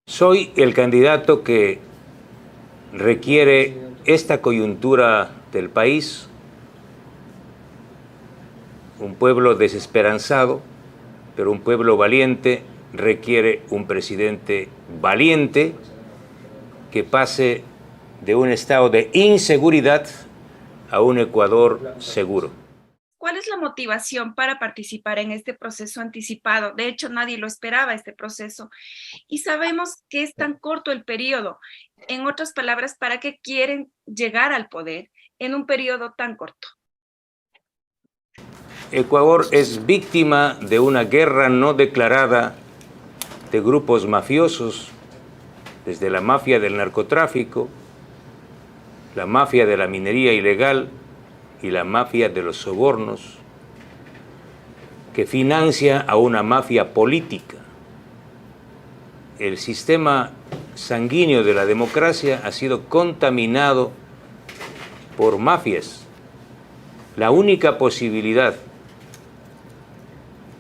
Soy el candidato que requiere esta coyuntura del país, un pueblo desesperanzado, pero un pueblo valiente requiere un presidente valiente que pase de un estado de inseguridad a un Ecuador seguro. ¿Cuál es la motivación para participar en este proceso anticipado? De hecho, nadie lo esperaba, este proceso. Y sabemos que es tan corto el periodo. En otras palabras, ¿para qué quieren llegar al poder en un periodo tan corto? Ecuador es víctima de una guerra no declarada de grupos mafiosos, desde la mafia del narcotráfico, la mafia de la minería ilegal y la mafia de los sobornos, que financia a una mafia política. El sistema sanguíneo de la democracia ha sido contaminado por mafias. La única posibilidad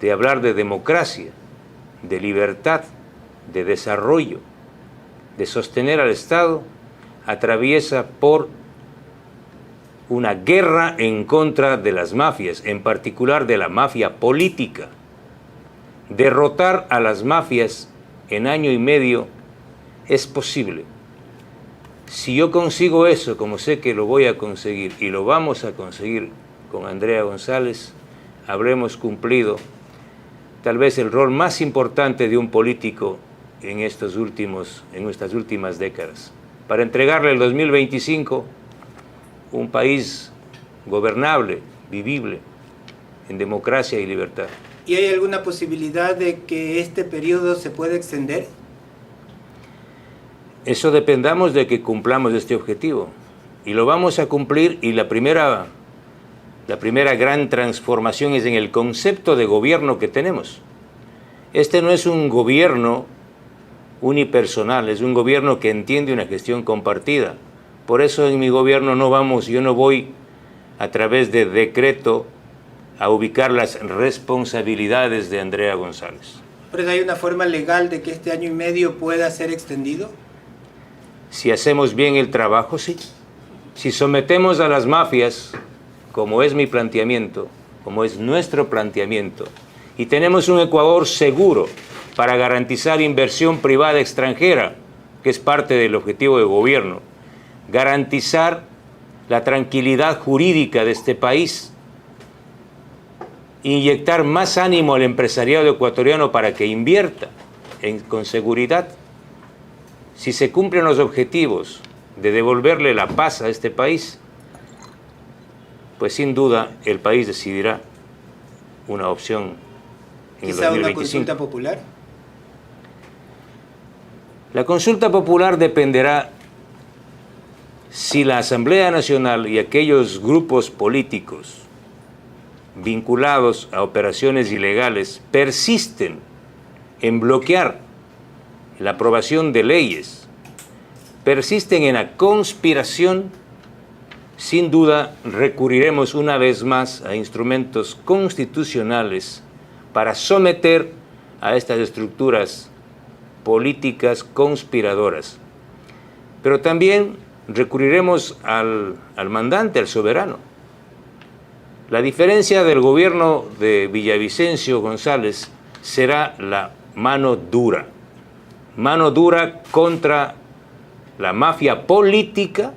de hablar de democracia, de libertad, de desarrollo, de sostener al Estado, atraviesa por una guerra en contra de las mafias, en particular de la mafia política. Derrotar a las mafias en año y medio es posible. Si yo consigo eso, como sé que lo voy a conseguir y lo vamos a conseguir con Andrea González, habremos cumplido tal vez el rol más importante de un político en estas últimas décadas, para entregarle el 2025 un país gobernable, vivible, en democracia y libertad. ¿Y hay alguna posibilidad de que este periodo se pueda extender? Eso dependamos de que cumplamos este objetivo. Y lo vamos a cumplir, y la primera gran transformación es en el concepto de gobierno que tenemos. Este no es un gobierno unipersonal, es un gobierno que entiende una gestión compartida. Por eso en mi gobierno yo no voy a través de decreto a ubicar las responsabilidades de Andrea González. ¿Pero hay una forma legal de que este año y medio pueda ser extendido? Si hacemos bien el trabajo, sí. Si sometemos a las mafias, como es mi planteamiento, como es nuestro planteamiento, y tenemos un Ecuador seguro para garantizar inversión privada extranjera, que es parte del objetivo de gobierno, garantizar la tranquilidad jurídica de este país, inyectar más ánimo al empresariado ecuatoriano para que invierta con seguridad. Si se cumplen los objetivos de devolverle la paz a este país, pues sin duda el país decidirá una opción en el 2025. ¿Quizá una consulta popular? La consulta popular dependerá si la Asamblea Nacional y aquellos grupos políticos vinculados a operaciones ilegales persisten en bloquear la aprobación de leyes, persisten en la conspiración. Sin duda recurriremos una vez más a instrumentos constitucionales para someter a estas estructuras políticas conspiradoras. Pero también recurriremos al mandante, al soberano. La diferencia del gobierno de Villavicencio González será la mano dura contra la mafia política,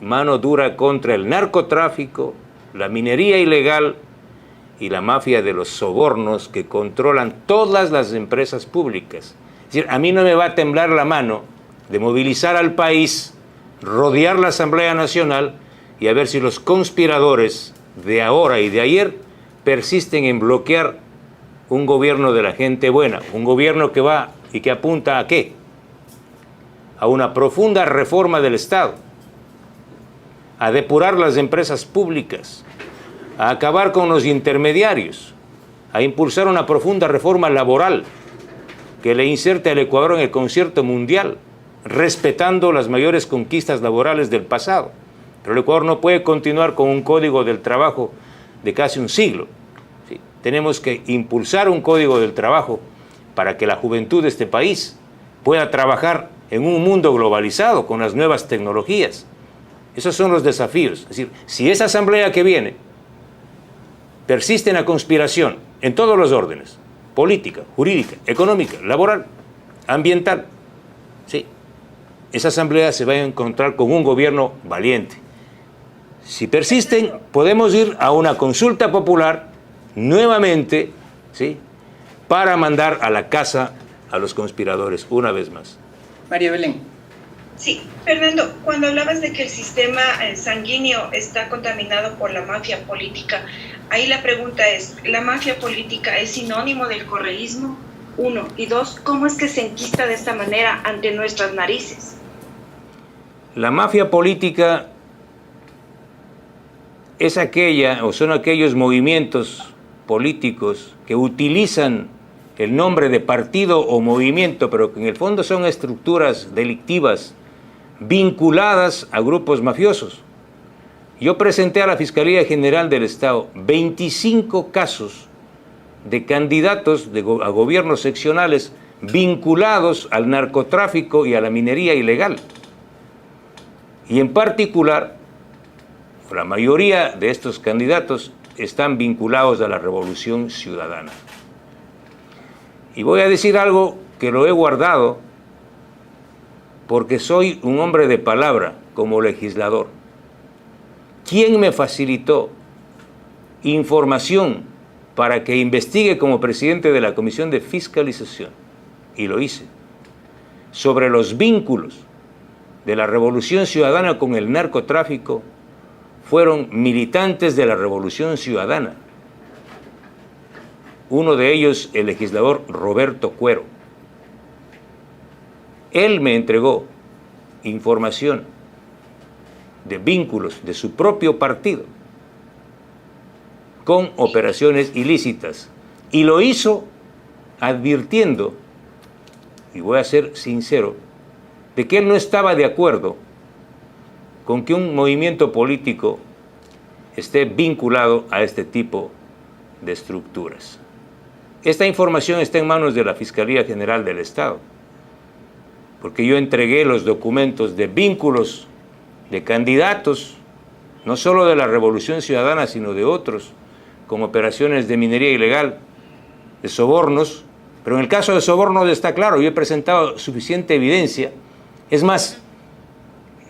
mano dura contra el narcotráfico, la minería ilegal y la mafia de los sobornos que controlan todas las empresas públicas. Es decir, a mí no me va a temblar la mano de movilizar al país, rodear la Asamblea Nacional y a ver si los conspiradores de ahora y de ayer persisten en bloquear un gobierno de la gente buena, un gobierno que va y que apunta ¿a qué? A una profunda reforma del Estado, a depurar las empresas públicas, a acabar con los intermediarios, a impulsar una profunda reforma laboral que le inserte al Ecuador en el concierto mundial, respetando las mayores conquistas laborales del pasado. Pero el Ecuador no puede continuar con un código del trabajo de casi un siglo. ¿Sí? Tenemos que impulsar un código del trabajo para que la juventud de este país pueda trabajar en un mundo globalizado con las nuevas tecnologías. Esos son los desafíos. Es decir, si esa asamblea que viene persiste en la conspiración en todos los órdenes, política, jurídica, económica, laboral, ambiental, sí, esa asamblea se va a encontrar con un gobierno valiente. Si persisten, podemos ir a una consulta popular nuevamente, ¿sí?, para mandar a la casa a los conspiradores una vez más. María Belén. Sí, Fernando, cuando hablabas de que el sistema sanguíneo está contaminado por la mafia política, ahí la pregunta es, ¿la mafia política es sinónimo del correísmo? 1. Y 2, ¿cómo es que se enquista de esta manera ante nuestras narices? La mafia política es aquella, o son aquellos movimientos políticos que utilizan el nombre de partido o movimiento, pero que en el fondo son estructuras delictivas vinculadas a grupos mafiosos. Yo presenté a la Fiscalía General del Estado 25 casos de candidatos a gobiernos seccionales vinculados al narcotráfico y a la minería ilegal. Y en particular, la mayoría de estos candidatos están vinculados a la Revolución Ciudadana. Y voy a decir algo que lo he guardado porque soy un hombre de palabra como legislador. ¿Quién me facilitó información para que investigue como presidente de la Comisión de Fiscalización? Y lo hice. Sobre los vínculos de la Revolución Ciudadana con el narcotráfico, fueron militantes de la Revolución Ciudadana. Uno de ellos, el legislador Roberto Cuero. Él me entregó información de vínculos de su propio partido con operaciones ilícitas. Y lo hizo advirtiendo, y voy a ser sincero, de que él no estaba de acuerdo con que un movimiento político esté vinculado a este tipo de estructuras. Esta información está en manos de la Fiscalía General del Estado, porque yo entregué los documentos de vínculos de candidatos, no solo de la Revolución Ciudadana, sino de otros, con operaciones de minería ilegal, de sobornos, pero en el caso de sobornos está claro, yo he presentado suficiente evidencia. Es más,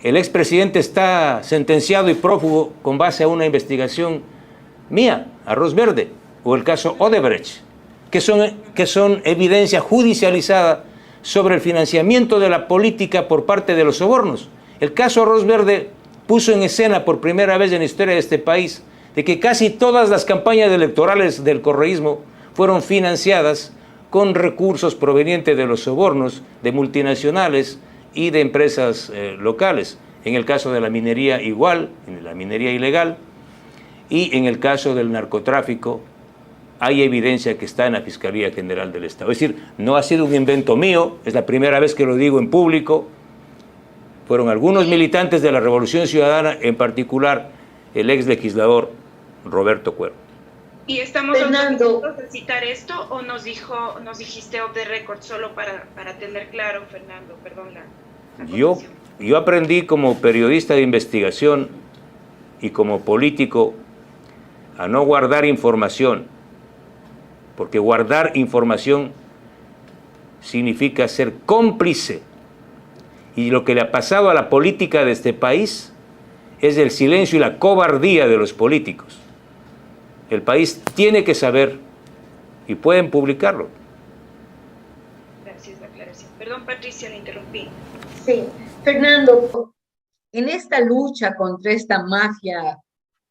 el expresidente está sentenciado y prófugo con base a una investigación mía, Arroz Verde, o el caso Odebrecht, que son evidencia judicializada sobre el financiamiento de la política por parte de los sobornos. El caso Arroz Verde puso en escena por primera vez en la historia de este país de que casi todas las campañas electorales del correísmo fueron financiadas con recursos provenientes de los sobornos de multinacionales y de empresas locales. En el caso de la minería igual, en la minería ilegal, y en el caso del narcotráfico hay evidencia que está en la Fiscalía General del Estado. Es decir, no ha sido un invento mío, es la primera vez que lo digo en público. Fueron algunos militantes de la Revolución Ciudadana, en particular el ex legislador Roberto Cuero. ¿Y estamos autorizados a citar esto o nos dijiste off the record solo para tener claro, Fernando? Perdón la Yo aprendí como periodista de investigación y como político a no guardar información, porque guardar información significa ser cómplice. Y lo que le ha pasado a la política de este país es el silencio y la cobardía de los políticos. El país tiene que saber y pueden publicarlo. Gracias, la aclaración. Perdón, Patricia, le interrumpí. Sí, Fernando, en esta lucha contra esta mafia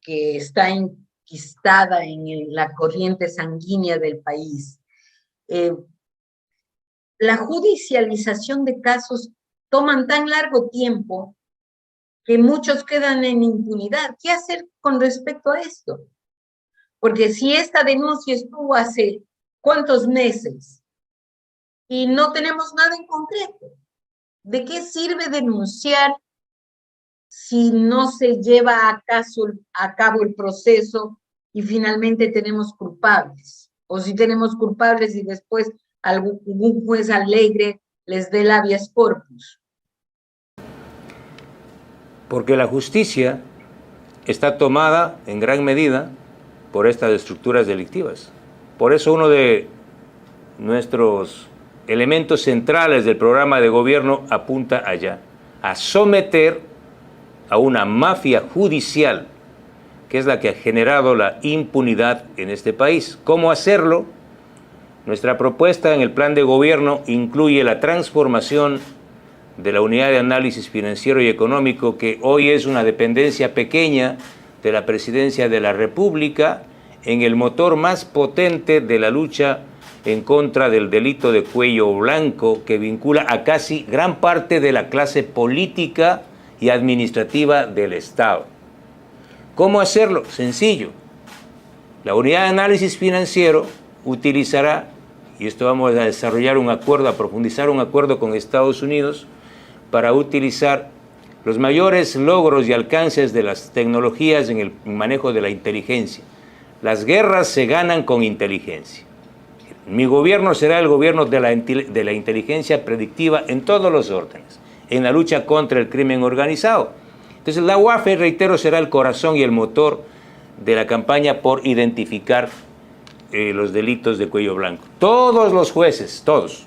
que está enquistada en la corriente sanguínea del país, la judicialización de casos toman tan largo tiempo que muchos quedan en impunidad. ¿Qué hacer con respecto a esto? Porque si esta denuncia estuvo hace ¿cuántos meses? Y no tenemos nada en concreto. ¿De qué sirve denunciar si no se lleva a cabo el proceso y finalmente tenemos culpables? O si tenemos culpables y después algún juez alegre les dé el habeas corpus? Porque la justicia está tomada en gran medida por estas estructuras delictivas. Por eso uno de nuestros elementos centrales del programa de gobierno apunta allá, a someter a una mafia judicial, que es la que ha generado la impunidad en este país. ¿Cómo hacerlo? Nuestra propuesta en el plan de gobierno incluye la transformación de la Unidad de Análisis Financiero y Económico, que hoy es una dependencia pequeña de la Presidencia de la República, en el motor más potente de la lucha en contra del delito de cuello blanco, que vincula a casi gran parte de la clase política y administrativa del Estado. ¿Cómo hacerlo? Sencillo. La Unidad de Análisis Financiero utilizará, y esto vamos a desarrollar un acuerdo, a profundizar un acuerdo con Estados Unidos, para utilizar los mayores logros y alcances de las tecnologías en el manejo de la inteligencia. Las guerras se ganan con inteligencia. Mi gobierno será el gobierno de la inteligencia predictiva en todos los órdenes, en la lucha contra el crimen organizado. Entonces la UAFE, reitero, será el corazón y el motor de la campaña por identificar los delitos de cuello blanco. Todos los jueces, todos,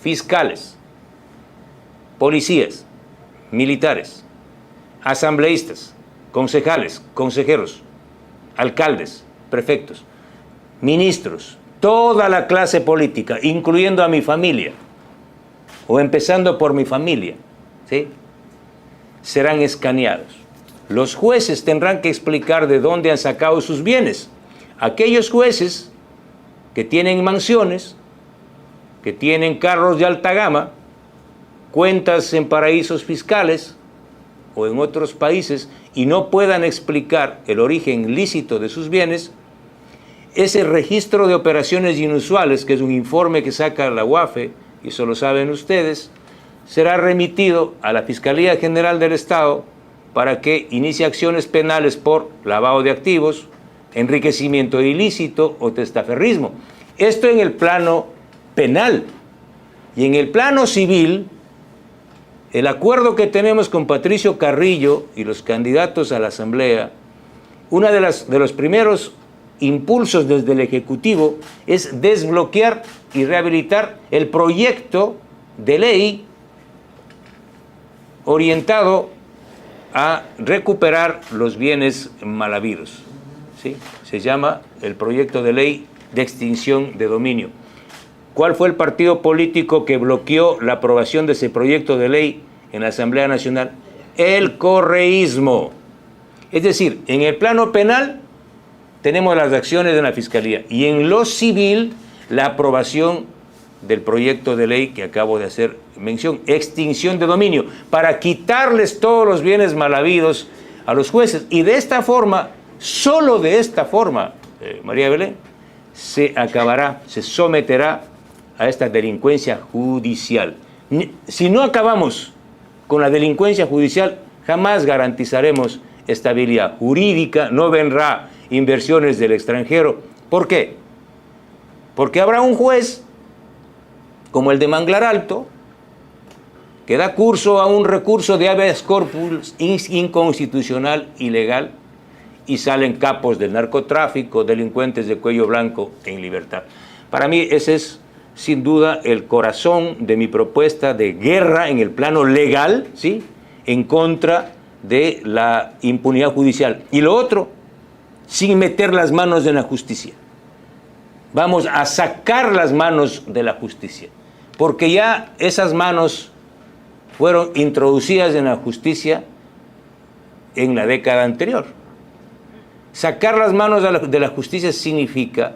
fiscales, policías, militares, asambleístas, concejales, consejeros, alcaldes, prefectos, ministros, toda la clase política, incluyendo a mi familia, o empezando por mi familia, ¿sí?, serán escaneados. Los jueces tendrán que explicar de dónde han sacado sus bienes. Aquellos jueces que tienen mansiones, que tienen carros de alta gama, cuentas en paraísos fiscales o en otros países y no puedan explicar el origen lícito de sus bienes, ese registro de operaciones inusuales, que es un informe que saca la UAFE, y eso lo saben ustedes, será remitido a la Fiscalía General del Estado para que inicie acciones penales por lavado de activos, enriquecimiento ilícito o testaferrismo. Esto en el plano penal. Y en el plano civil, el acuerdo que tenemos con Patricio Carrillo y los candidatos a la Asamblea, uno de los primeros impulsos desde el Ejecutivo es desbloquear y rehabilitar el proyecto de ley orientado a recuperar los bienes mal habidos, ¿sí? Se llama el proyecto de ley de extinción de dominio. ¿Cuál fue el partido político que bloqueó la aprobación de ese proyecto de ley en la Asamblea Nacional? El correísmo. Es decir, en el plano penal tenemos las acciones de la Fiscalía y en lo civil la aprobación del proyecto de ley que acabo de hacer mención, extinción de dominio, para quitarles todos los bienes mal habidos a los jueces. Y de esta forma, solo de esta forma, María Belén, se acabará, se someterá a esta delincuencia judicial. Si no acabamos con la delincuencia judicial, jamás garantizaremos estabilidad jurídica, no vendrá inversiones del extranjero. ¿Por qué? Porque habrá un juez como el de Manglar Alto, que da curso a un recurso de habeas corpus inconstitucional, ilegal, y salen capos del narcotráfico, delincuentes de cuello blanco en libertad. Para mí ese es, sin duda, el corazón de mi propuesta de guerra en el plano legal, ¿sí?, en contra de la impunidad judicial. Y lo otro, sin meter las manos en la justicia. Vamos a sacar las manos de la justicia, porque ya esas manos fueron introducidas en la justicia en la década anterior. Sacar las manos de la justicia significa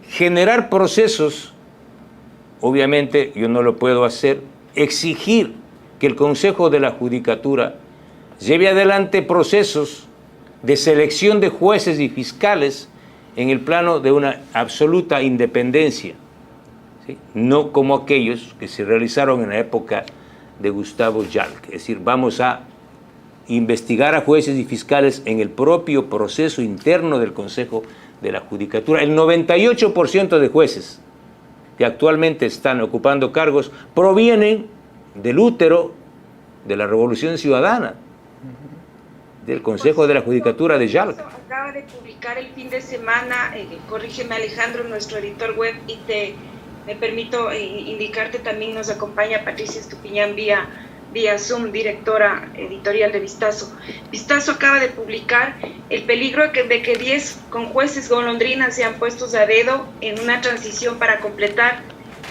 generar procesos, obviamente yo no lo puedo hacer, exigir que el Consejo de la Judicatura lleve adelante procesos de selección de jueces y fiscales en el plano de una absoluta independencia, ¿sí?, no como aquellos que se realizaron en la época de Gustavo Yalc. Es decir, vamos a investigar a jueces y fiscales en el propio proceso interno del Consejo de la Judicatura. El 98% de jueces que actualmente están ocupando cargos provienen del útero de la Revolución Ciudadana, del Consejo de la Judicatura de Yalca. Acaba de publicar el fin de semana, corrígeme Alejandro, nuestro editor web, y me permito indicarte, también nos acompaña Patricia Estupiñán vía Zoom, directora editorial de Vistazo. Vistazo acaba de publicar el peligro de que 10 jueces golondrinas sean puestos a dedo en una transición para completar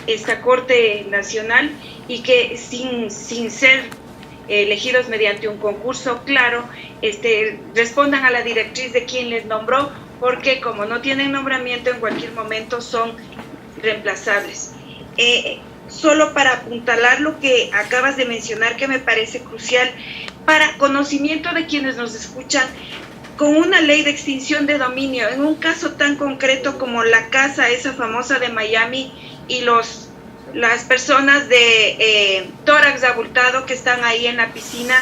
esta Corte Nacional, y que sin ser elegidos mediante un concurso claro, respondan a la directriz de quien les nombró, porque como no tienen nombramiento, en cualquier momento son reemplazables. Solo para apuntalar lo que acabas de mencionar, que me parece crucial, para conocimiento de quienes nos escuchan, con una ley de extinción de dominio, en un caso tan concreto como la casa esa famosa de Miami y las personas de tórax abultado que están ahí en la piscina,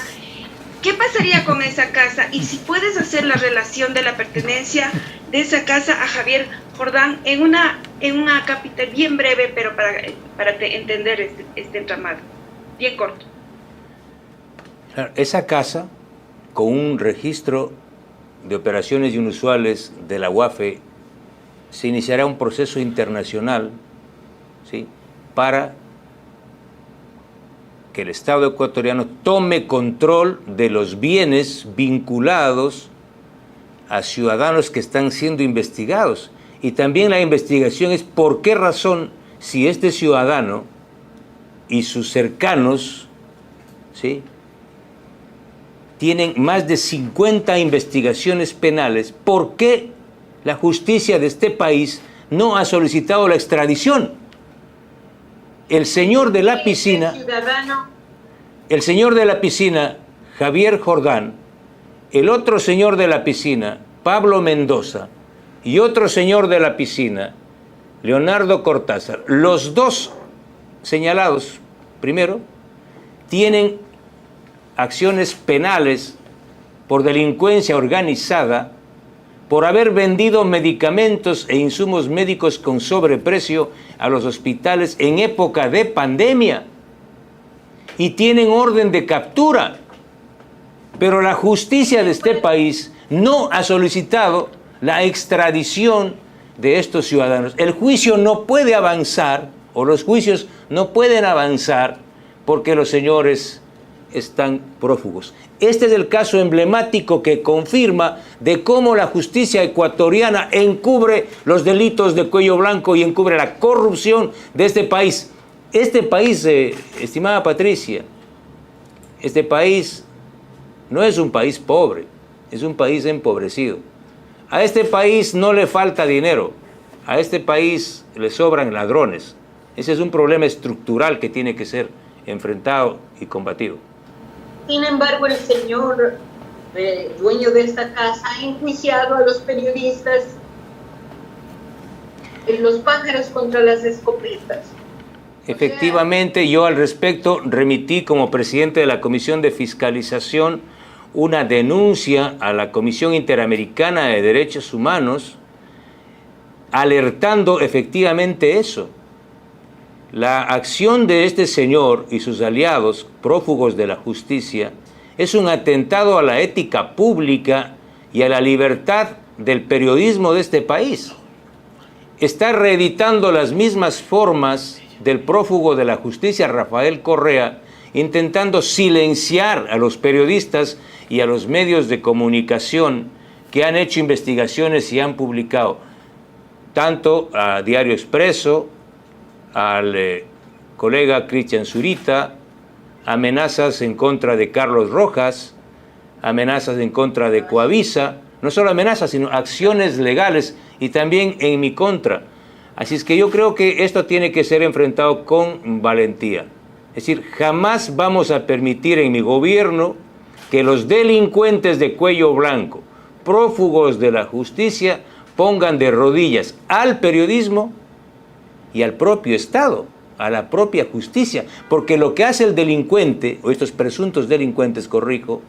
¿qué pasaría con esa casa? Y si puedes hacer la relación de la pertenencia de esa casa a Javier Jordán en una capital bien breve, pero para entender este entramado, bien corto. Esa casa, con un registro de operaciones inusuales de la UAFE, se iniciará un proceso internacional, ¿sí?, para que el Estado ecuatoriano tome control de los bienes vinculados a ciudadanos que están siendo investigados. Y también la investigación es por qué razón, si este ciudadano y sus cercanos, ¿sí?, tienen más de 50 investigaciones penales, ¿por qué la justicia de este país no ha solicitado la extradición? El señor de la piscina, Javier Jordán, el otro señor de la piscina, Pablo Mendoza, y otro señor de la piscina, Leonardo Cortázar, los dos señalados, primero, tienen acciones penales por delincuencia organizada, por haber vendido medicamentos e insumos médicos con sobreprecio a los hospitales en época de pandemia, y tienen orden de captura. Pero la justicia de este país no ha solicitado la extradición de estos ciudadanos. El juicio no puede avanzar, o los juicios no pueden avanzar, porque los señores están prófugos. Este es el caso emblemático que confirma de cómo la justicia ecuatoriana encubre los delitos de cuello blanco y encubre la corrupción de este país. Este país, estimada Patricia, este país no es un país pobre, es un país empobrecido. A este país no le falta dinero, a este país le sobran ladrones. Ese es un problema estructural que tiene que ser enfrentado y combatido. Sin embargo, el señor dueño de esta casa ha enjuiciado a los periodistas en los pájaros contra las escopetas. Efectivamente, yo al respecto remití como presidente de la Comisión de Fiscalización una denuncia a la Comisión Interamericana de Derechos Humanos, alertando efectivamente eso. La acción de este señor y sus aliados, prófugos de la justicia, es un atentado a la ética pública y a la libertad del periodismo de este país. Está reeditando las mismas formas del prófugo de la justicia, Rafael Correa, intentando silenciar a los periodistas y a los medios de comunicación que han hecho investigaciones y han publicado, tanto a Diario Expreso, al colega Cristian Zurita, amenazas en contra de Carlos Rojas, amenazas en contra de Coavisa, no solo amenazas, sino acciones legales y también en mi contra. Así es que yo creo que esto tiene que ser enfrentado con valentía. Es decir, jamás vamos a permitir en mi gobierno que los delincuentes de cuello blanco, prófugos de la justicia, pongan de rodillas al periodismo y al propio Estado, a la propia justicia, porque lo que hace el delincuente, o estos presuntos delincuentes, corrijo,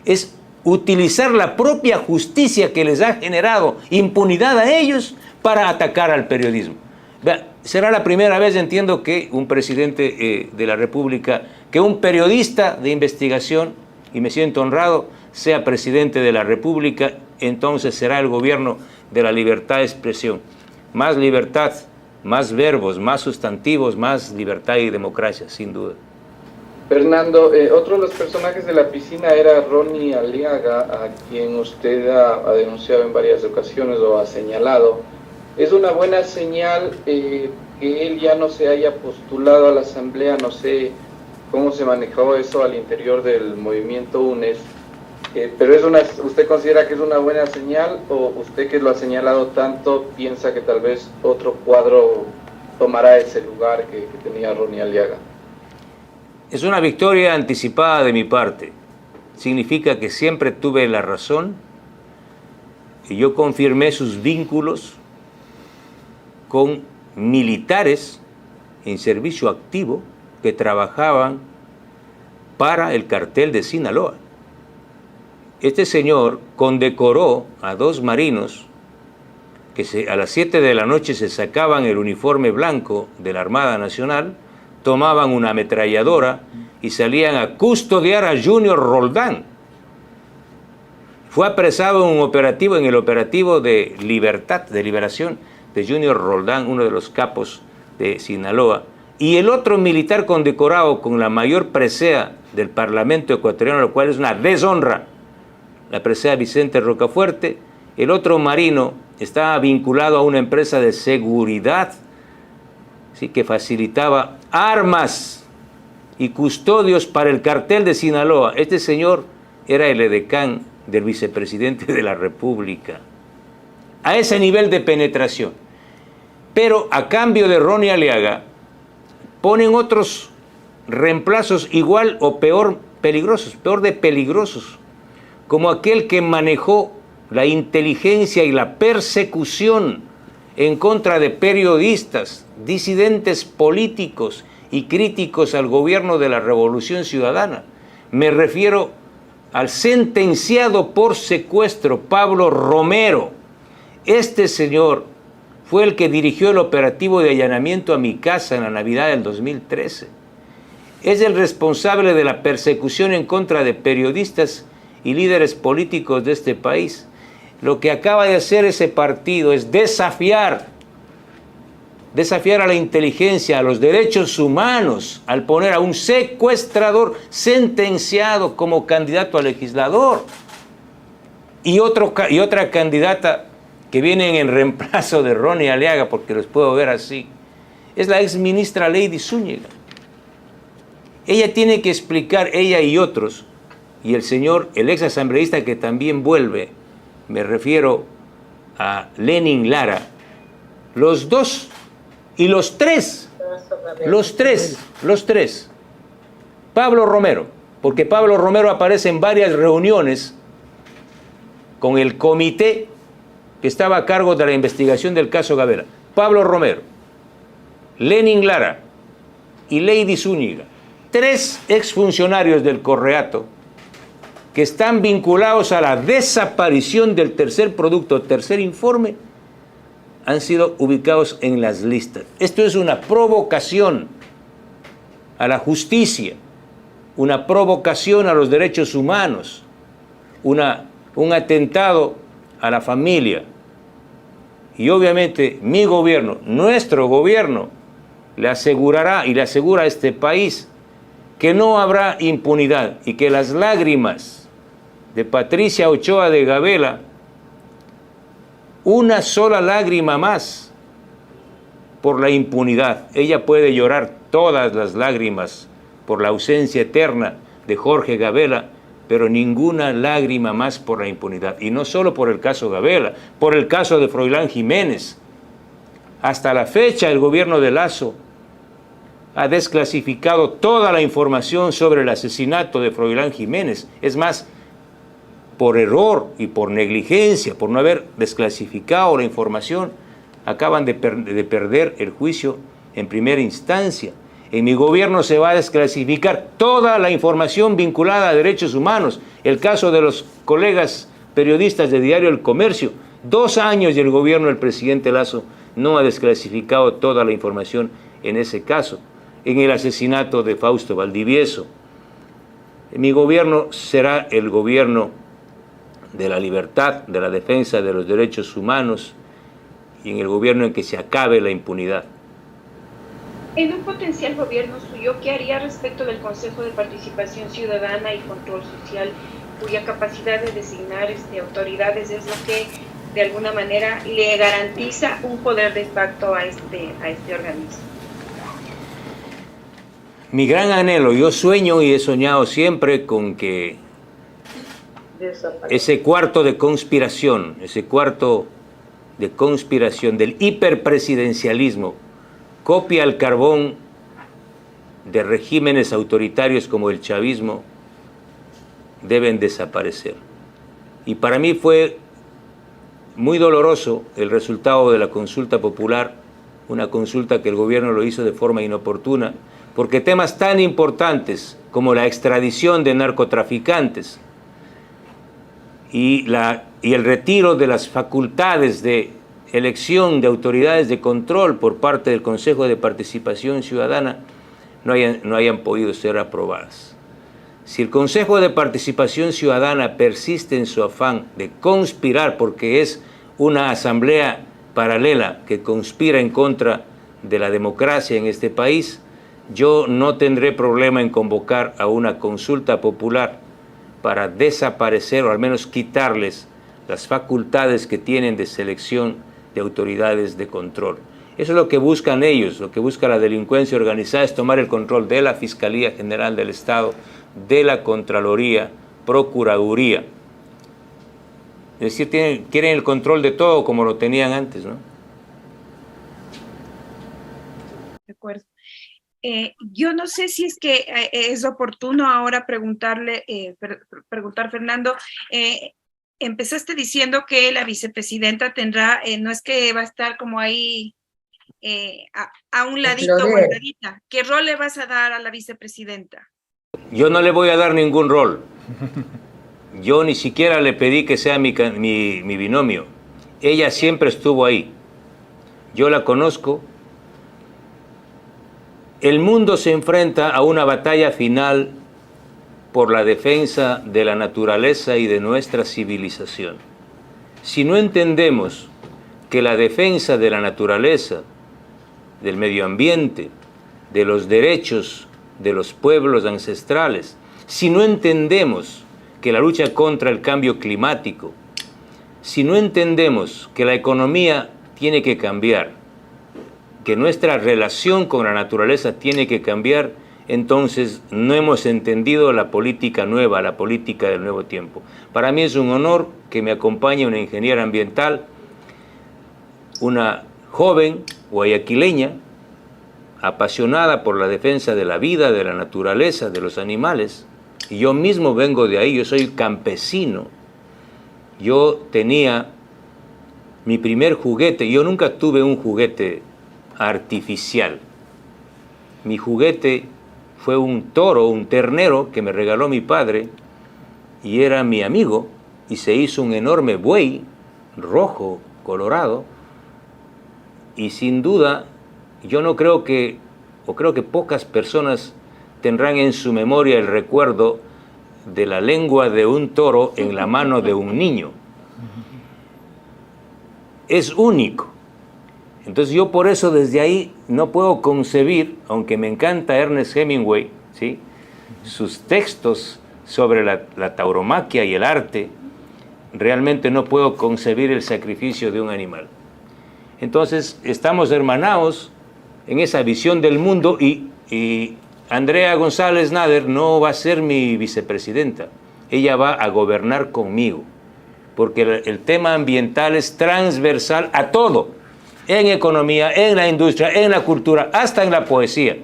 es utilizar la propia justicia que les ha generado impunidad a ellos para atacar al periodismo. Vea, será la primera vez, entiendo, que un presidente de la República, que un periodista de investigación, y me siento honrado, sea presidente de la República. Entonces será el gobierno de la libertad de expresión. Más libertad, más verbos, más sustantivos, más libertad y democracia, sin duda. Fernando, otro de los personajes de la piscina era Ronnie Aliaga, a quien usted ha denunciado en varias ocasiones o ha señalado. ¿Es una buena señal que él ya no se haya postulado a la asamblea? No sé cómo se manejó eso al interior del movimiento UNES, pero ¿usted considera que es una buena señal, o usted, que lo ha señalado tanto, piensa que tal vez otro cuadro tomará ese lugar que tenía Ronnie Aliaga? Es una victoria anticipada de mi parte. Significa que siempre tuve la razón y yo confirmé sus vínculos con militares en servicio activo que trabajaban para el cartel de Sinaloa. Este señor condecoró a 2 marinos que a las 7 de la noche se sacaban el uniforme blanco de la Armada Nacional, tomaban una ametralladora y salían a custodiar a Junior Roldán. Fue apresado en el operativo de liberación de Junior Roldán, uno de los capos de Sinaloa, y el otro militar condecorado con la mayor presea del Parlamento ecuatoriano, lo cual es una deshonra, la presea Vicente Rocafuerte. El otro marino estaba vinculado a una empresa de seguridad, ¿sí?, que facilitaba armas y custodios para el cartel de Sinaloa. Este señor era el edecán del vicepresidente de la República. A ese nivel de penetración. Pero a cambio de Ronnie Aliaga, ponen otros reemplazos igual o peor de peligrosos, como aquel que manejó la inteligencia y la persecución en contra de periodistas, disidentes políticos y críticos al gobierno de la Revolución Ciudadana. Me refiero al sentenciado por secuestro Pablo Romero. Este señor fue el que dirigió el operativo de allanamiento a mi casa en la Navidad del 2013. Es el responsable de la persecución en contra de periodistas y líderes políticos de este país. Lo que acaba de hacer ese partido es desafiar a la inteligencia, a los derechos humanos, al poner a un secuestrador sentenciado como candidato a legislador y otra candidata que vienen en reemplazo de Ronnie Aliaga, porque los puedo ver así, es la exministra Lady Zúñiga. Ella tiene que explicar, ella y otros, y el ex asambleísta que también vuelve, me refiero a Lenin Lara, los dos y los tres, Pablo Romero, porque Pablo Romero aparece en varias reuniones con el comité que estaba a cargo de la investigación del caso Gabela. Pablo Romero, Lenin Lara y Lady Zúñiga, 3 exfuncionarios del Correato que están vinculados a la desaparición del tercer informe, han sido ubicados en las listas. Esto es una provocación a la justicia, una provocación a los derechos humanos, un atentado a la familia. Y obviamente mi gobierno, nuestro gobierno, le asegurará y le asegura a este país que no habrá impunidad y que las lágrimas de Patricia Ochoa de Gabela, una sola lágrima más por la impunidad. Ella puede llorar todas las lágrimas por la ausencia eterna de Jorge Gabela, pero ninguna lágrima más por la impunidad. Y no solo por el caso Gabela, por el caso de Froilán Jiménez. Hasta la fecha el gobierno de Lasso ha desclasificado toda la información sobre el asesinato de Froilán Jiménez. Es más, por error y por negligencia, por no haber desclasificado la información, acaban de perder el juicio en primera instancia. En mi gobierno se va a desclasificar toda la información vinculada a derechos humanos. El caso de los colegas periodistas de Diario El Comercio, 2 años y el gobierno del presidente Lasso no ha desclasificado toda la información en ese caso. En el asesinato de Fausto Valdivieso, mi gobierno será el gobierno de la libertad, de la defensa de los derechos humanos y en el gobierno en que se acabe la impunidad. En un potencial gobierno suyo, ¿qué haría respecto del Consejo de Participación Ciudadana y Control Social, cuya capacidad de designar autoridades es lo que de alguna manera le garantiza un poder de facto a este organismo? Mi gran anhelo, yo sueño y he soñado siempre con que ese cuarto de conspiración del hiperpresidencialismo, copia el carbón de regímenes autoritarios como el chavismo, deben desaparecer. Y para mí fue muy doloroso el resultado de la consulta popular, una consulta que el gobierno lo hizo de forma inoportuna, porque temas tan importantes como la extradición de narcotraficantes y el retiro de las facultades de elección de autoridades de control por parte del Consejo de Participación Ciudadana no hayan podido ser aprobadas. Si el Consejo de Participación Ciudadana persiste en su afán de conspirar, porque es una asamblea paralela que conspira en contra de la democracia en este país, yo no tendré problema en convocar a una consulta popular para desaparecer o al menos quitarles las facultades que tienen de selección de autoridades de control. Eso es lo que buscan ellos, lo que busca la delincuencia organizada es tomar el control de la Fiscalía General del Estado, de la Contraloría, Procuraduría. Es decir, quieren el control de todo como lo tenían antes, ¿no? De acuerdo. Yo no sé si es que es oportuno ahora preguntar, Fernando, empezaste diciendo que la vicepresidenta tendrá, no es que va a estar como ahí a un ladito guardadita. ¿Qué rol le vas a dar a la vicepresidenta? Yo no le voy a dar ningún rol. Yo ni siquiera le pedí que sea mi binomio. Ella siempre estuvo ahí. Yo la conozco. El mundo se enfrenta a una batalla final por la defensa de la naturaleza y de nuestra civilización. Si no entendemos que la defensa de la naturaleza, del medio ambiente, de los derechos de los pueblos ancestrales, si no entendemos que la lucha contra el cambio climático, si no entendemos que la economía tiene que cambiar, que nuestra relación con la naturaleza tiene que cambiar, entonces no hemos entendido la política nueva, la política del nuevo tiempo. Para mí es un honor que me acompañe una ingeniera ambiental, una joven guayaquileña, apasionada por la defensa de la vida, de la naturaleza, de los animales. Y yo mismo vengo de ahí, yo soy campesino. Yo tenía mi primer juguete, yo nunca tuve un juguete artificial. Mi juguete fue un toro, un ternero que me regaló mi padre y era mi amigo y se hizo un enorme buey rojo, colorado, y sin duda yo no creo que, o creo que pocas personas tendrán en su memoria el recuerdo de la lengua de un toro en la mano de un niño. Es único. Entonces yo por eso desde ahí no puedo concebir, aunque me encanta Ernest Hemingway, ¿sí?, sus textos sobre la tauromaquia y el arte, realmente no puedo concebir el sacrificio de un animal. Entonces estamos hermanados en esa visión del mundo y Andrea González Nader no va a ser mi vicepresidenta, ella va a gobernar conmigo, porque el tema ambiental es transversal a todo, en economía, en la industria, en la cultura, hasta en la poesía.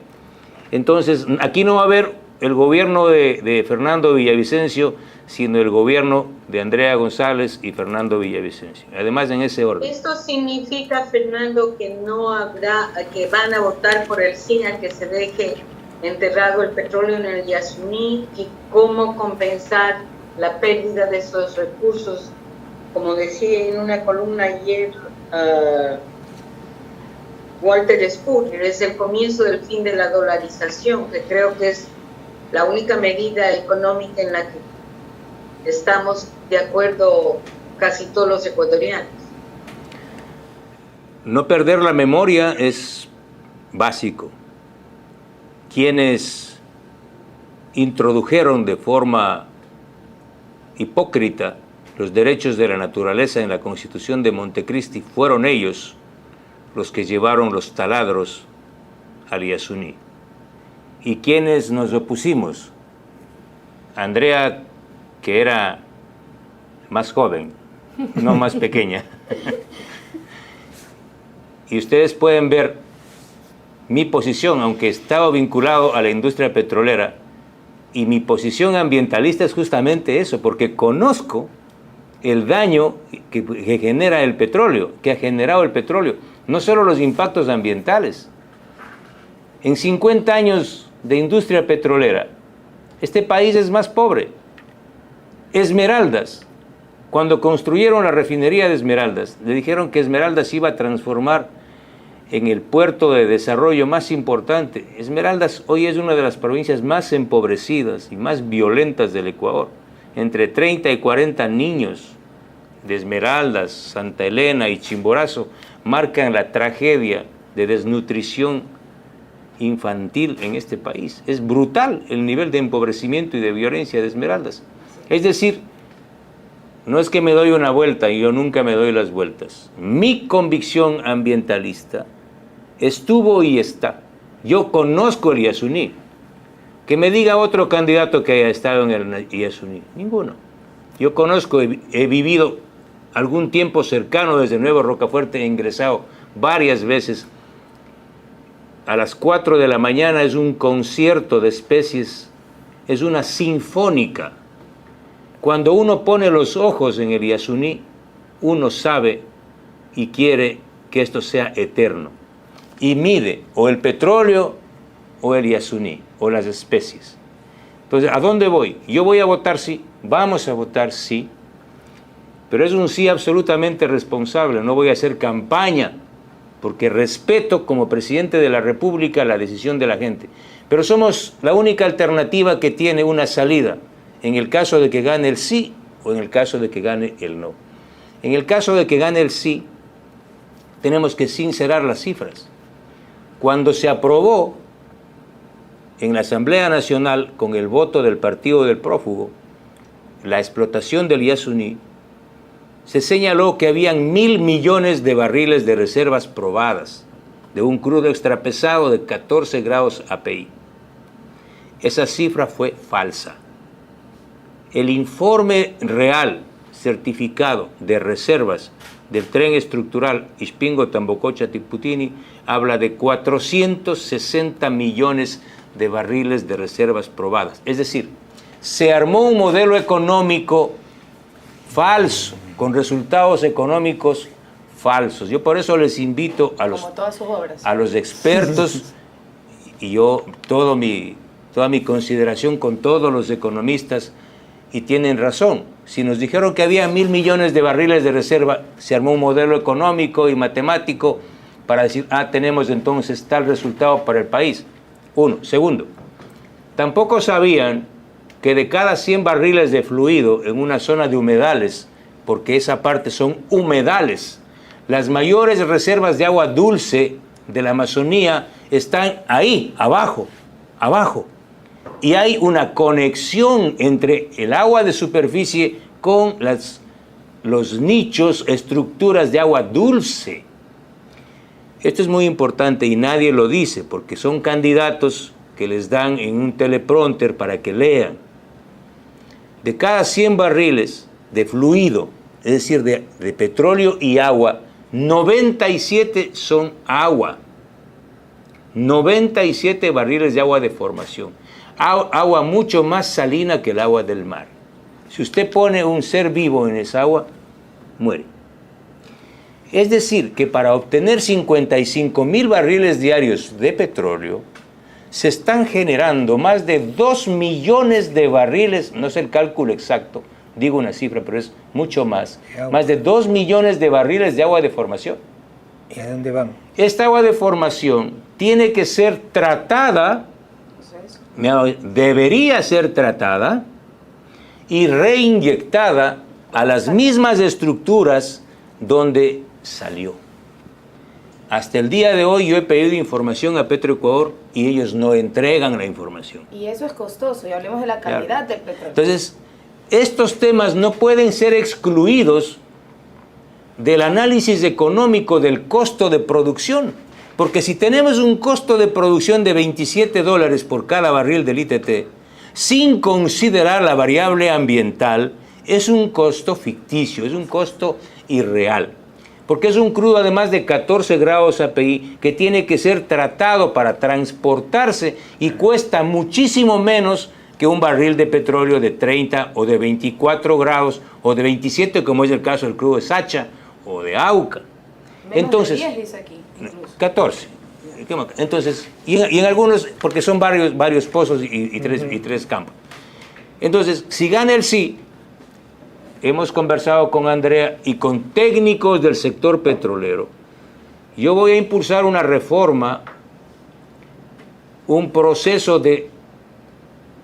Entonces, aquí no va a haber el gobierno de Fernando Villavicencio, sino el gobierno de Andrea González y Fernando Villavicencio. Además, en ese orden. ¿Esto significa, Fernando, que no habrá, que van a votar por el sí a que se deje enterrado el petróleo en el Yasuní y cómo compensar la pérdida de esos recursos? Como decía en una columna ayer, Walter Spurrier, es el comienzo del fin de la dolarización, que creo que es la única medida económica en la que estamos de acuerdo casi todos los ecuatorianos. No perder la memoria es básico. Quienes introdujeron de forma hipócrita los derechos de la naturaleza en la Constitución de Montecristi fueron ellos los que llevaron los taladros al Yasuní. ¿Y quienes nos opusimos? Andrea, que era más joven, no más pequeña. Y ustedes pueden ver mi posición, aunque estaba vinculado a la industria petrolera, y mi posición ambientalista es justamente eso, porque conozco el daño que genera el petróleo, que ha generado el petróleo, no solo los impactos ambientales. En 50 años de industria petrolera, este país es más pobre. Esmeraldas, cuando construyeron la refinería de Esmeraldas, le dijeron que Esmeraldas iba a transformar en el puerto de desarrollo más importante. Esmeraldas hoy es una de las provincias más empobrecidas y más violentas del Ecuador. Entre 30 y 40 niños de Esmeraldas, Santa Elena y Chimborazo marcan la tragedia de desnutrición infantil en este país. Es brutal el nivel de empobrecimiento y de violencia de Esmeraldas. Es decir, no es que me doy una vuelta, y yo nunca me doy las vueltas. Mi convicción ambientalista estuvo y está. Yo conozco el Yasuní. Que me diga otro candidato que haya estado en el Yasuní. Ninguno. Yo conozco, he vivido algún tiempo cercano desde Nuevo Rocafuerte, he ingresado varias veces. A las 4 de la mañana es un concierto de especies, es una sinfónica. Cuando uno pone los ojos en el Yasuní, uno sabe y quiere que esto sea eterno. Y mide o el petróleo o el Yasuní, o las especies. Entonces, ¿a dónde voy? Yo voy a votar sí, vamos a votar sí, pero es un sí absolutamente responsable, no voy a hacer campaña, porque respeto como presidente de la República la decisión de la gente. Pero somos la única alternativa que tiene una salida, en el caso de que gane el sí o en el caso de que gane el no. En el caso de que gane el sí, tenemos que sincerar las cifras. Cuando se aprobó en la Asamblea Nacional, con el voto del Partido del Prófugo, la explotación del Yasuní, se señaló que habían 1.000 millones de barriles de reservas probadas de un crudo extrapesado de 14 grados API. Esa cifra fue falsa. El informe real certificado de reservas del tren estructural Ispingo-Tambococha-Tiputini habla de 460 millones de barriles de reservas probadas. Es decir, se armó un modelo económico falso, con resultados económicos falsos. Yo por eso les invito a los expertos, y yo toda mi consideración con todos los economistas, y tienen razón. Si nos dijeron que había 1.000 millones de barriles de reserva, se armó un modelo económico y matemático para decir, tenemos entonces tal resultado para el país. Uno. Segundo, tampoco sabían que de cada 100 barriles de fluido en una zona de humedales, porque esa parte son humedales, las mayores reservas de agua dulce de la Amazonía están ahí, abajo. Y hay una conexión entre el agua de superficie con los nichos, estructuras de agua dulce. Esto es muy importante y nadie lo dice, porque son candidatos que les dan en un teleprompter para que lean. De cada 100 barriles de fluido, es decir, de petróleo y agua, 97 son agua. 97 barriles de agua de formación. Agua mucho más salina que el agua del mar. Si usted pone un ser vivo en esa agua, muere. Es decir, que para obtener 55.000 barriles diarios de petróleo, se están generando más de 2 millones de barriles, no sé el cálculo exacto, digo una cifra, pero es mucho más de 2 millones de barriles de agua de formación. ¿Y a dónde van? Esta agua de formación tiene que ser tratada, debería ser tratada y reinyectada a las mismas estructuras donde salió. Hasta el día de hoy yo he pedido información a Petroecuador y ellos no entregan la información. Y eso es costoso, y hablemos de la calidad del petróleo. Entonces, estos temas no pueden ser excluidos del análisis económico del costo de producción, porque si tenemos un costo de producción de $27 por cada barril del ITT, sin considerar la variable ambiental, es un costo ficticio, es un costo irreal, porque es un crudo además de 14 grados API que tiene que ser tratado para transportarse y cuesta muchísimo menos que un barril de petróleo de 30 o de 24 grados o de 27, como es el caso del crudo de Sacha o de Auca. Entonces, de 10 dice aquí, incluso. 14. Entonces, y en algunos, porque son varios pozos y tres campos. Entonces, si gana el sí, hemos conversado con Andrea y con técnicos del sector petrolero. Yo voy a impulsar una reforma, un proceso de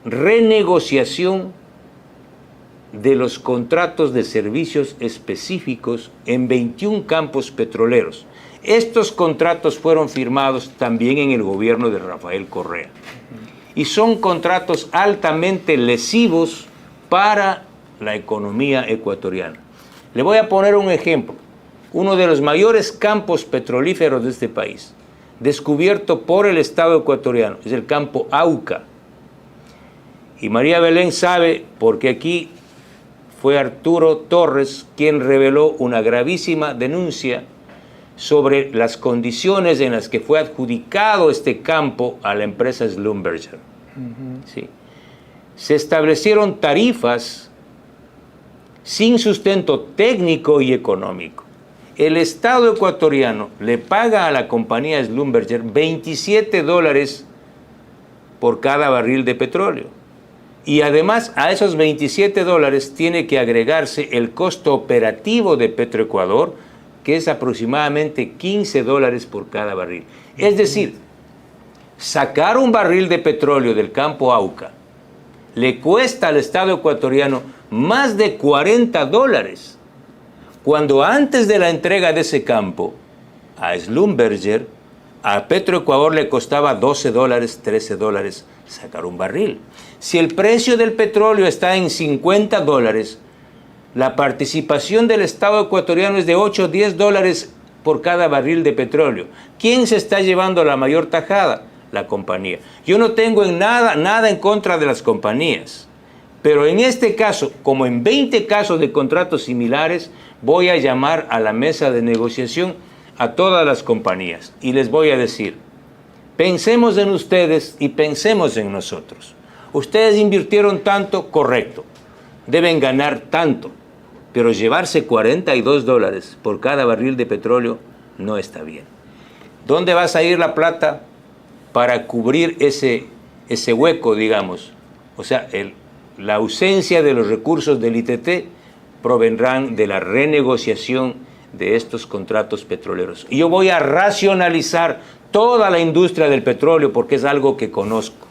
renegociación de los contratos de servicios específicos en 21 campos petroleros. Estos contratos fueron firmados también en el gobierno de Rafael Correa. Y son contratos altamente lesivos para la economía ecuatoriana. Le voy a poner un ejemplo. Uno de los mayores campos petrolíferos de este país, descubierto por el Estado ecuatoriano, es el campo Auca. Y María Belén sabe, porque aquí fue Arturo Torres quien reveló una gravísima denuncia sobre las condiciones en las que fue adjudicado este campo a la empresa Schlumberger. Sí. Se establecieron tarifas sin sustento técnico y económico. El Estado ecuatoriano le paga a la compañía Schlumberger $27 por cada barril de petróleo. Y además a esos $27 tiene que agregarse el costo operativo de Petroecuador, que es aproximadamente $15 por cada barril. Es decir, sacar un barril de petróleo del campo Auca le cuesta al Estado ecuatoriano más de $40, cuando antes de la entrega de ese campo a Schlumberger, a Petroecuador le costaba $12, $13 sacar un barril. Si el precio del petróleo está en $50, la participación del Estado ecuatoriano es de $8 o $10 por cada barril de petróleo. ¿Quién se está llevando la mayor tajada? La compañía. Yo no tengo nada en contra de las compañías, pero en este caso, como en 20 casos de contratos similares, voy a llamar a la mesa de negociación a todas las compañías y les voy a decir, pensemos en ustedes y pensemos en nosotros. Ustedes invirtieron tanto, correcto, deben ganar tanto, pero llevarse $42 por cada barril de petróleo no está bien. ¿Dónde va a salir la plata para cubrir ese hueco, digamos? O sea, la ausencia de los recursos del ITT provendrán de la renegociación de estos contratos petroleros. Y yo voy a racionalizar toda la industria del petróleo porque es algo que conozco,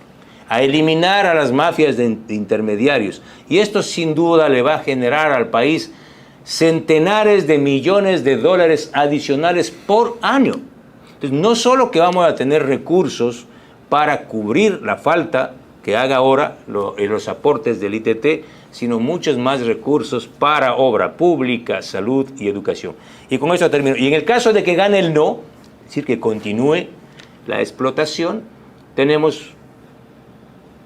a eliminar a las mafias de intermediarios. Y esto sin duda le va a generar al país centenares de millones de dólares adicionales por año. Entonces, no solo que vamos a tener recursos para cubrir la falta que haga ahora los aportes del ITT, sino muchos más recursos para obra pública, salud y educación. Y con eso termino. Y en el caso de que gane el no, es decir, que continúe la explotación, tenemos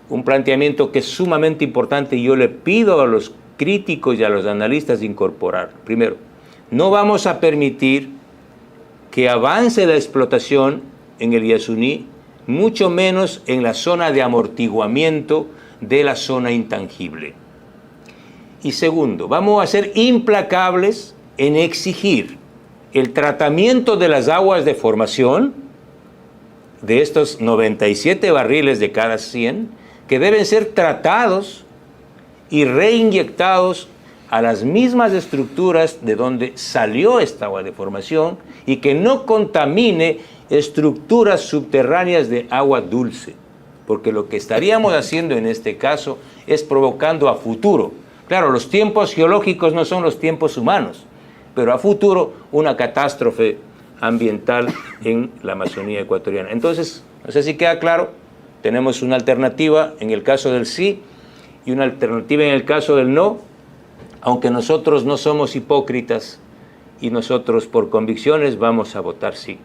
un planteamiento que es sumamente importante y yo le pido a los críticos y a los analistas incorporar. Primero, no vamos a permitir que avance la explotación en el Yasuní, mucho menos en la zona de amortiguamiento de la zona intangible. Y segundo, vamos a ser implacables en exigir el tratamiento de las aguas de formación de estos 97 barriles de cada 100, que deben ser tratados y reinyectados a las mismas estructuras de donde salió esta agua de formación y que no contamine estructuras subterráneas de agua dulce, porque lo que estaríamos haciendo en este caso es provocando a futuro. Claro, los tiempos geológicos no son los tiempos humanos, pero a futuro una catástrofe ambiental en la Amazonía ecuatoriana. Entonces, no sé si queda claro, tenemos una alternativa en el caso del sí y una alternativa en el caso del no, aunque nosotros no somos hipócritas y nosotros por convicciones vamos a votar sí.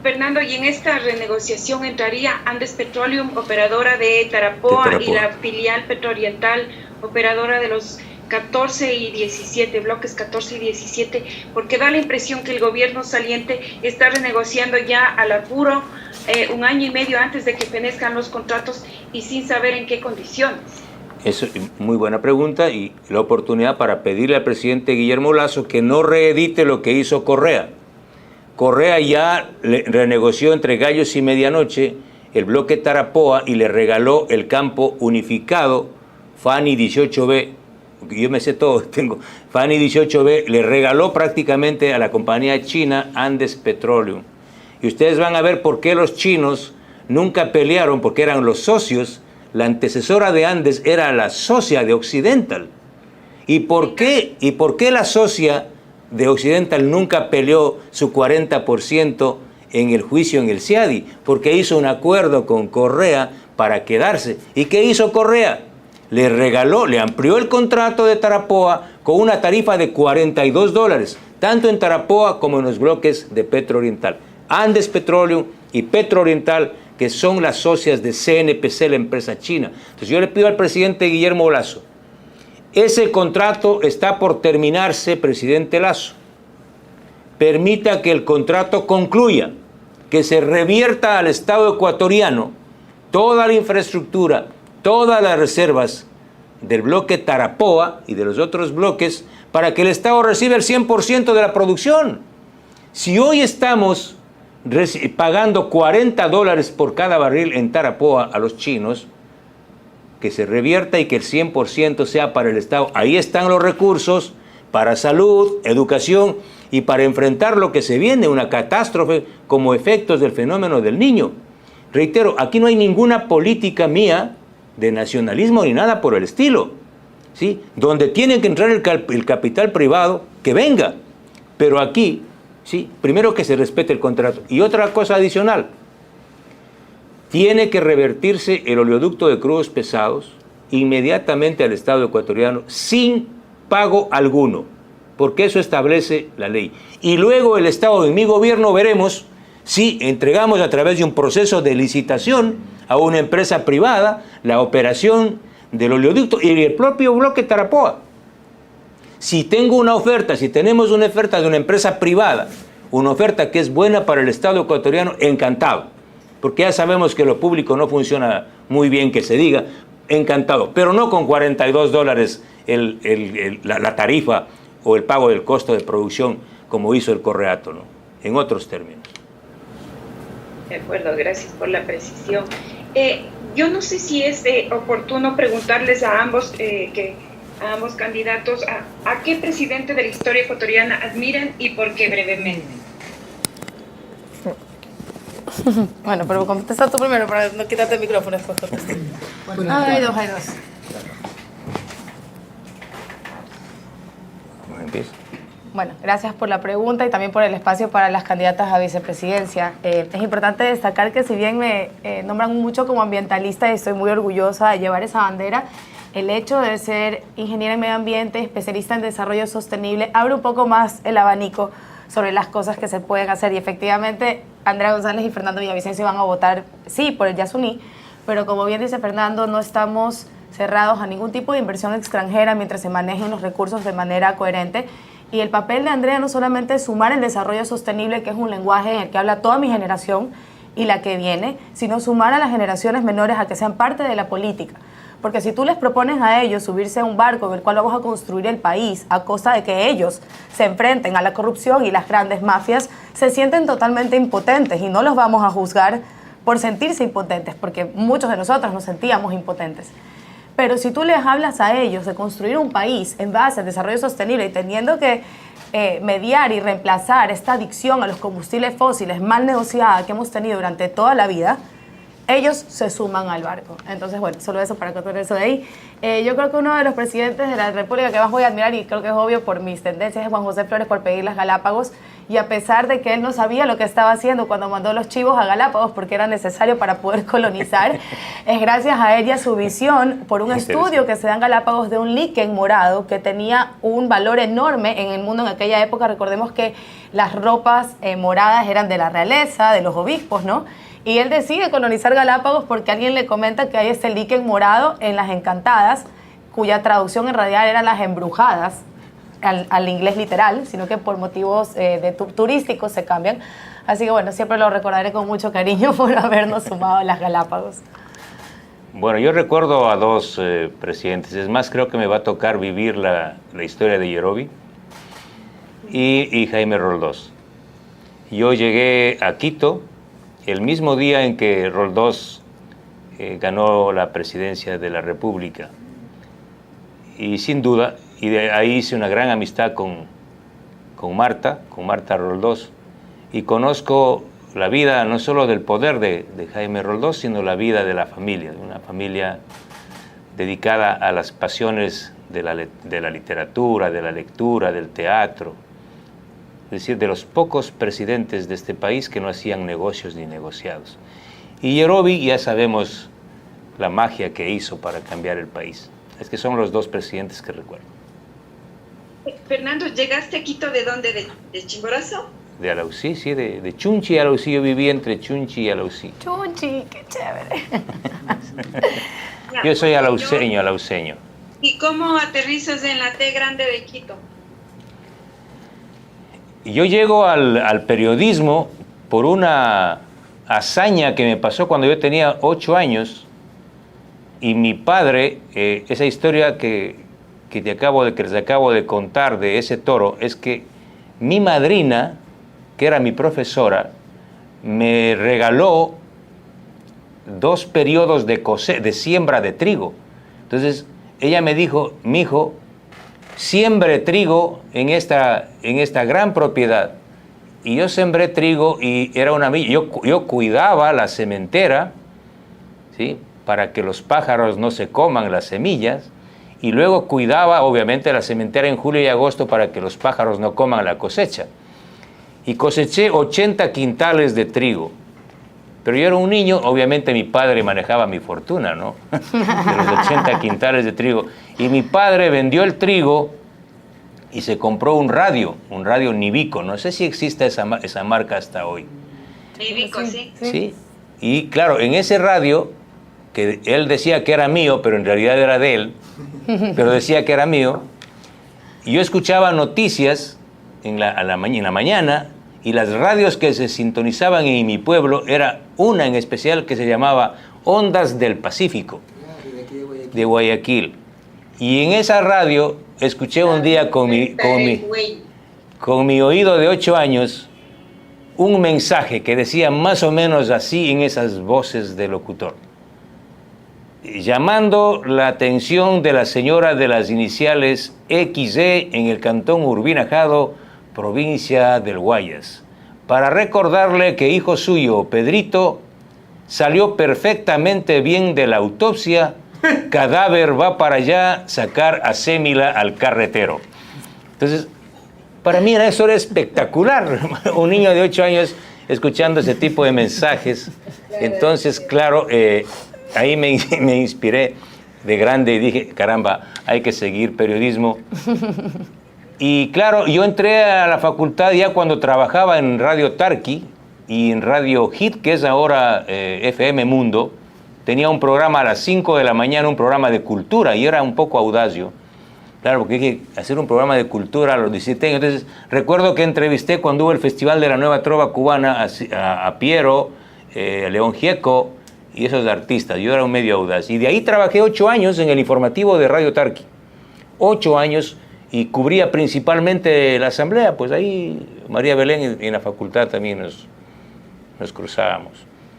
Fernando, y en esta renegociación entraría Andes Petroleum, operadora de Tarapoa, y la filial Petrooriental, operadora de los 14 y 17, bloques 14 y 17, porque da la impresión que el gobierno saliente está renegociando ya al apuro, un año y medio antes de que fenezcan los contratos y sin saber en qué condiciones. Es muy buena pregunta y la oportunidad para pedirle al presidente Guillermo Lasso que no reedite lo que hizo Correa. Correa ya renegoció entre gallos y medianoche el bloque Tarapoa y le regaló el campo unificado Fani 18B. Yo me sé todo, tengo Fani 18B, le regaló prácticamente a la compañía china Andes Petroleum. Y ustedes van a ver por qué los chinos nunca pelearon, porque eran los socios. La antecesora de Andes era la socia de Occidental. ¿Y por qué la socia de Occidental nunca peleó su 40% en el juicio en el CIADI? Porque hizo un acuerdo con Correa para quedarse. ¿Y qué hizo Correa? Le regaló, le amplió el contrato de Tarapoa con una tarifa de $42, tanto en Tarapoa como en los bloques de Petrooriental. Andes Petroleum y Petrooriental, que son las socias de CNPC, la empresa china. Entonces yo le pido al presidente Guillermo Lasso, ese contrato está por terminarse, presidente Lasso. Permita que el contrato concluya, que se revierta al Estado ecuatoriano toda la infraestructura, todas las reservas del bloque Tarapoa y de los otros bloques, para que el Estado reciba el 100% de la producción. Si hoy estamos pagando $40 por cada barril en Tarapoa a los chinos, que se revierta y que el 100% sea para el Estado. Ahí están los recursos para salud, educación y para enfrentar lo que se viene, una catástrofe como efectos del fenómeno del Niño. Reitero, aquí no hay ninguna política mía de nacionalismo ni nada por el estilo, ¿sí? Donde tiene que entrar el capital privado, que venga, pero aquí, ¿sí? Primero que se respete el contrato. Y otra cosa adicional, tiene que revertirse el oleoducto de crudos pesados inmediatamente al Estado ecuatoriano sin pago alguno, porque eso establece la ley. Y luego el Estado, en mi gobierno, veremos si entregamos a través de un proceso de licitación a una empresa privada la operación del oleoducto y el propio bloque Tarapoa. Si tengo una oferta, si tenemos una oferta de una empresa privada, una oferta que es buena para el Estado ecuatoriano, encantado. Porque ya sabemos que lo público no funciona muy bien, que se diga, encantado, pero no con $42 la tarifa o el pago del costo de producción como hizo el Correato, ¿no? En otros términos. De acuerdo, gracias por la precisión. Yo no sé si es oportuno preguntarles a ambos, a ambos candidatos, ¿a qué presidente de la historia ecuatoriana admiran y por qué, brevemente? Bueno, pero contesta tú primero para no quitarte el micrófono después. Hay dos. Bueno, gracias por la pregunta y también por el espacio para las candidatas a vicepresidencia. Es importante destacar que si bien me nombran mucho como ambientalista y estoy muy orgullosa de llevar esa bandera, el hecho de ser ingeniera en medio ambiente, especialista en desarrollo sostenible, abre un poco más el abanico sobre las cosas que se pueden hacer. Y efectivamente, Andrea González y Fernando Villavicencio van a votar sí por el Yasuní, pero como bien dice Fernando, no estamos cerrados a ningún tipo de inversión extranjera mientras se manejen los recursos de manera coherente. Y el papel de Andrea no solamente es sumar el desarrollo sostenible, que es un lenguaje en el que habla toda mi generación y la que viene, sino sumar a las generaciones menores a que sean parte de la política. Porque si tú les propones a ellos subirse a un barco en el cual vamos a construir el país a costa de que ellos se enfrenten a la corrupción y las grandes mafias, se sienten totalmente impotentes y no los vamos a juzgar por sentirse impotentes, porque muchos de nosotros nos sentíamos impotentes. Pero si tú les hablas a ellos de construir un país en base al desarrollo sostenible y teniendo que mediar y reemplazar esta adicción a los combustibles fósiles mal negociada que hemos tenido durante toda la vida, ellos se suman al barco. Entonces, bueno, solo eso para contar eso de ahí. Yo creo que uno de los presidentes de la República que más voy a admirar, y creo que es obvio por mis tendencias, es Juan José Flores por pedir las Galápagos. Y a pesar de que él no sabía lo que estaba haciendo cuando mandó los chivos a Galápagos porque era necesario para poder colonizar, es gracias a él y a su visión por un estudio que se da en Galápagos de un líquen morado que tenía un valor enorme en el mundo en aquella época. Recordemos que las ropas moradas eran de la realeza, de los obispos, ¿no? Y él decide colonizar Galápagos porque alguien le comenta que hay este líquen morado en las Encantadas, cuya traducción en realidad eran las embrujadas, al inglés literal, sino que por motivos turísticos se cambian. Así que bueno, siempre lo recordaré con mucho cariño por habernos sumado a las Galápagos. Bueno, yo recuerdo a dos presidentes. Es más, creo que me va a tocar vivir la historia de Yerovi y Jaime Roldós. Yo llegué a Quito el mismo día en que Roldós ganó la presidencia de la República. Y sin duda, y de ahí hice una gran amistad con Marta Roldós, y conozco la vida no solo del poder de Jaime Roldós, sino la vida de la familia, de una familia dedicada a las pasiones de la literatura, de la lectura, del teatro. Es decir, de los pocos presidentes de este país que no hacían negocios ni negociados. Y Yerovi, ya sabemos la magia que hizo para cambiar el país. Es que son los dos presidentes que recuerdo. Fernando, ¿llegaste a Quito de dónde? ¿De Chimborazo? De Alausí, sí, de Chunchi y Alausí. Yo viví entre Chunchi y Alausí. Chunchi, qué chévere. Yo soy alauseño. ¿Y cómo aterrizas en la T grande de Quito? Yo llego al periodismo por una hazaña que me pasó cuando yo tenía 8 años, y mi padre, esa historia que les acabo de contar de ese toro, es que mi madrina, que era mi profesora, me regaló 2 periodos de siembra de trigo. Entonces ella me dijo: mi hijo, siembre trigo en esta gran propiedad. Y yo sembré trigo, y era yo cuidaba la sementera, ¿sí?, para que los pájaros no se coman las semillas, y luego cuidaba obviamente la sementera en julio y agosto para que los pájaros no coman la cosecha. Y coseché 80 quintales de trigo. Pero yo era un niño, obviamente mi padre manejaba mi fortuna, ¿no? De los 80 quintales de trigo. Y mi padre vendió el trigo y se compró un radio Nibico. No sé si existe esa marca hasta hoy. Nibico, sí. Sí. Y claro, en ese radio, que él decía que era mío, pero en realidad era de él, pero decía que era mío, y yo escuchaba noticias en la mañana, y las radios que se sintonizaban en mi pueblo era una en especial que se llamaba Ondas del Pacífico, de Guayaquil. Y en esa radio escuché un día con mi oído de 8 años un mensaje que decía más o menos así en esas voces del locutor: llamando la atención de la señora de las iniciales XE en el cantón Urbinajado, provincia del Guayas, para recordarle que hijo suyo, Pedrito, salió perfectamente bien de la autopsia. Cadáver va para allá, sacar a Sémila al carretero. Entonces, para mí eso era espectacular. Un niño de 8 años escuchando ese tipo de mensajes. Entonces, claro, ahí me inspiré de grande y dije: caramba, hay que seguir periodismo. Y claro, yo entré a la facultad ya cuando trabajaba en Radio Tarqui y en Radio Hit, que es ahora FM Mundo. Tenía un programa a las 5 de la mañana, un programa de cultura, y era un poco audaz yo. Claro, porque dije, hacer un programa de cultura a los 17 años. Entonces, recuerdo que entrevisté cuando hubo el Festival de la Nueva Trova Cubana a Piero, a León Gieco y esos artistas. Yo era un medio audaz. Y de ahí trabajé 8 años en el informativo de Radio Tarqui. 8 años, y cubría principalmente la asamblea. Pues ahí María Belén y en la facultad también nos cruzábamos.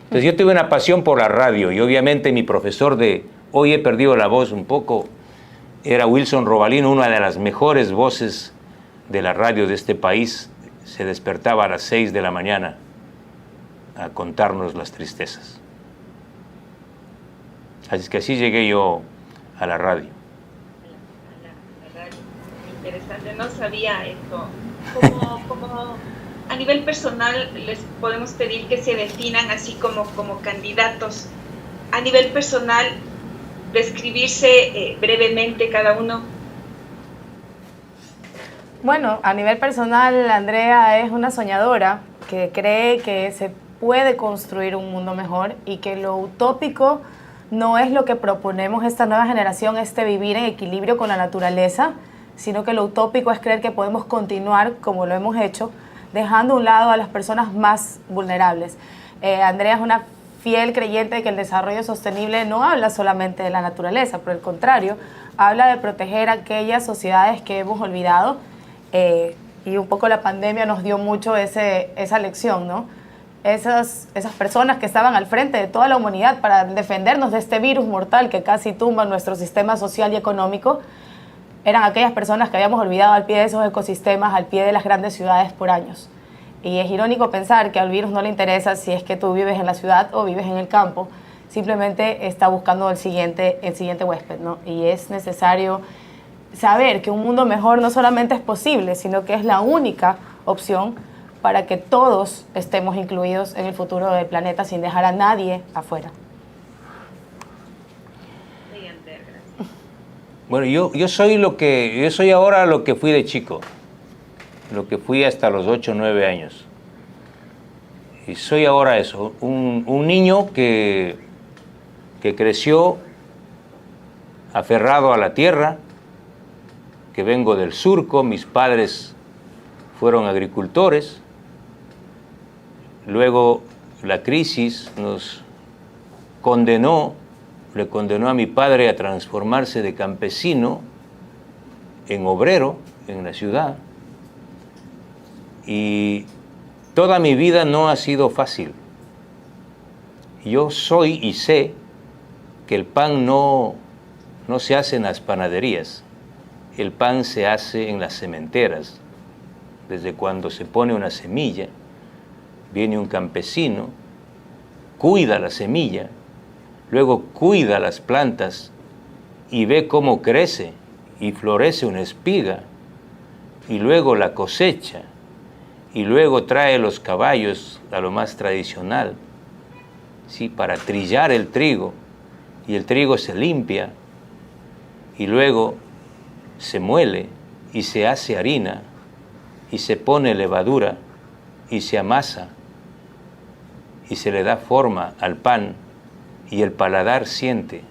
Entonces yo tuve una pasión por la radio, y obviamente mi profesor de hoy he perdido la voz un poco, era Wilson Robalino, una de las mejores voces de la radio de este país. Se despertaba a las 6 de la mañana a contarnos las tristezas. Así es que así llegué yo a la radio. La radio. Interesante, no sabía esto. Como a nivel personal les podemos pedir que se definan así como candidatos. A nivel personal, describirse brevemente cada uno. Bueno, a nivel personal, Andrea es una soñadora que cree que se puede construir un mundo mejor y que lo utópico no es lo que proponemos esta nueva generación, vivir en equilibrio con la naturaleza, sino que lo utópico es creer que podemos continuar como lo hemos hecho, dejando a un lado a las personas más vulnerables. Andrea es una fiel creyente de que el desarrollo sostenible no habla solamente de la naturaleza, por el contrario, habla de proteger aquellas sociedades que hemos olvidado, y un poco la pandemia nos dio mucho esa lección, ¿no? Esas personas que estaban al frente de toda la humanidad para defendernos de este virus mortal que casi tumba nuestro sistema social y económico, eran aquellas personas que habíamos olvidado al pie de esos ecosistemas, al pie de las grandes ciudades por años. Y es irónico pensar que al virus no le interesa si es que tú vives en la ciudad o vives en el campo, simplemente está buscando el siguiente huésped, ¿no? Y es necesario saber que un mundo mejor no solamente es posible, sino que es la única opción para que todos estemos incluidos en el futuro del planeta sin dejar a nadie afuera. Bueno, yo soy ahora lo que fui de chico, lo que fui hasta los 8 o 9 años. Y soy ahora eso, un niño que creció aferrado a la tierra, que vengo del surco, mis padres fueron agricultores, luego la crisis le condenó a mi padre a transformarse de campesino en obrero en la ciudad, y toda mi vida no ha sido fácil. Yo soy y sé que el pan no se hace en las panaderías, el pan se hace en las cementeras. Desde cuando se pone una semilla, viene un campesino, cuida la semilla, luego cuida las plantas y ve cómo crece y florece una espiga, y luego la cosecha, y luego trae los caballos a lo más tradicional, ¿sí?, para trillar el trigo, y el trigo se limpia, y luego se muele y se hace harina, y se pone levadura y se amasa, y se le da forma al pan, y el paladar siente.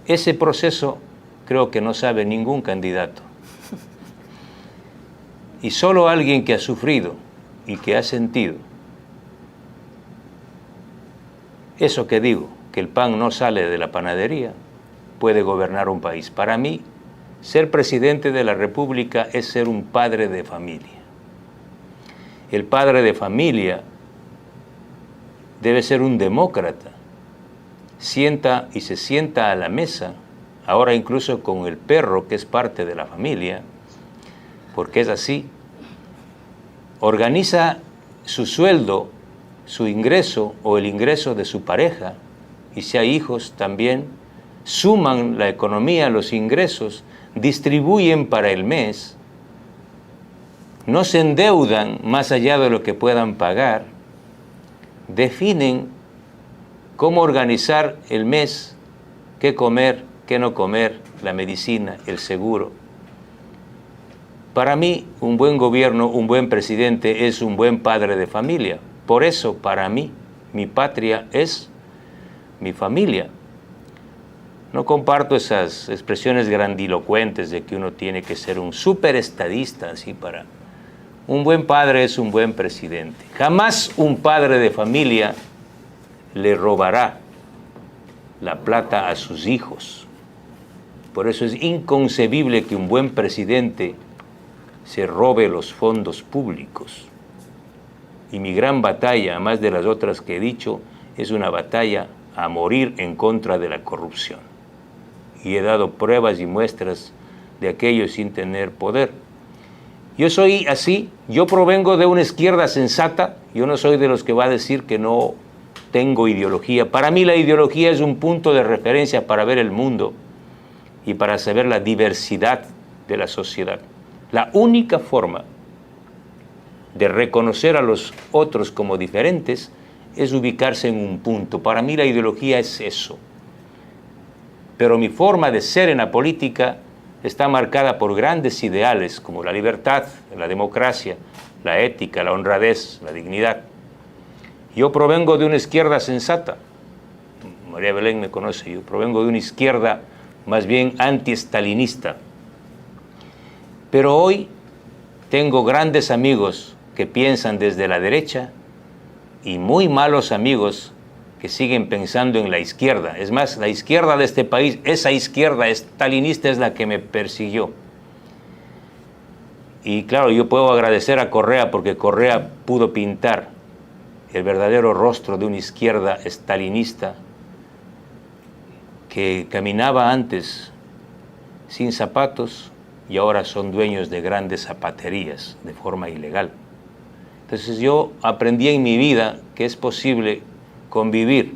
Ese proceso creo que no sabe ningún candidato. Y solo alguien que ha sufrido y que ha sentido eso que digo, que el pan no sale de la panadería, puede gobernar un país. Para mí, ser presidente de la República es ser un padre de familia. El padre de familia debe ser un demócrata. Se sienta a la mesa, ahora incluso con el perro, que es parte de la familia, porque es así. Organiza su sueldo, su ingreso o el ingreso de su pareja, y si hay hijos también, suman la economía, los ingresos, distribuyen para el mes, no se endeudan más allá de lo que puedan pagar, definen cómo organizar el mes, qué comer, qué no comer, la medicina, el seguro. Para mí, un buen gobierno, un buen presidente es un buen padre de familia. Por eso, para mí, mi patria es mi familia. No comparto esas expresiones grandilocuentes de que uno tiene que ser un superestadista, así para... Un buen padre es un buen presidente. Jamás un padre de familia le robará la plata a sus hijos. Por eso es inconcebible que un buen presidente se robe los fondos públicos. Y mi gran batalla, además de las otras que he dicho, es una batalla a morir en contra de la corrupción. Y he dado pruebas y muestras de aquello sin tener poder. Yo soy así, yo provengo de una izquierda sensata, yo no soy de los que va a decir que no tengo ideología. Para mí la ideología es un punto de referencia para ver el mundo y para saber la diversidad de la sociedad. La única forma de reconocer a los otros como diferentes es ubicarse en un punto. Para mí la ideología es eso. Pero mi forma de ser en la política está marcada por grandes ideales como la libertad, la democracia, la ética, la honradez, la dignidad. Yo provengo de una izquierda sensata. María Belén me conoce. Yo provengo de una izquierda más bien anti-estalinista. Pero hoy tengo grandes amigos que piensan desde la derecha y muy malos amigos que siguen pensando en la izquierda. Es más, la izquierda de este país, esa izquierda estalinista es la que me persiguió. Y claro, yo puedo agradecer a Correa porque Correa pudo pintar el verdadero rostro de una izquierda estalinista que caminaba antes sin zapatos y ahora son dueños de grandes zapaterías de forma ilegal. Entonces yo aprendí en mi vida que es posible convivir.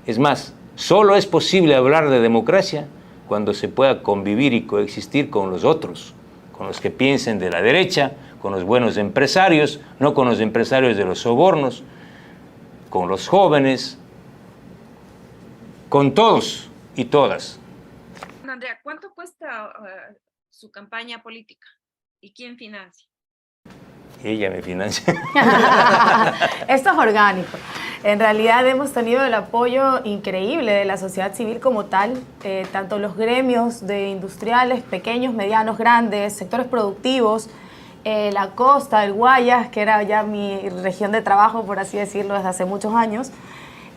Es más, solo es posible hablar de democracia cuando se pueda convivir y coexistir con los otros, con los que piensen de la derecha, con los buenos empresarios, no con los empresarios de los sobornos, con los jóvenes, con todos y todas. Andrea, ¿cuánto cuesta su campaña política y quién financia? Ella me financia. Esto es orgánico. En realidad hemos tenido el apoyo increíble de la sociedad civil como tal, tanto los gremios de industriales, pequeños, medianos, grandes, sectores productivos, la costa, el Guayas, que era ya mi región de trabajo, por así decirlo, desde hace muchos años.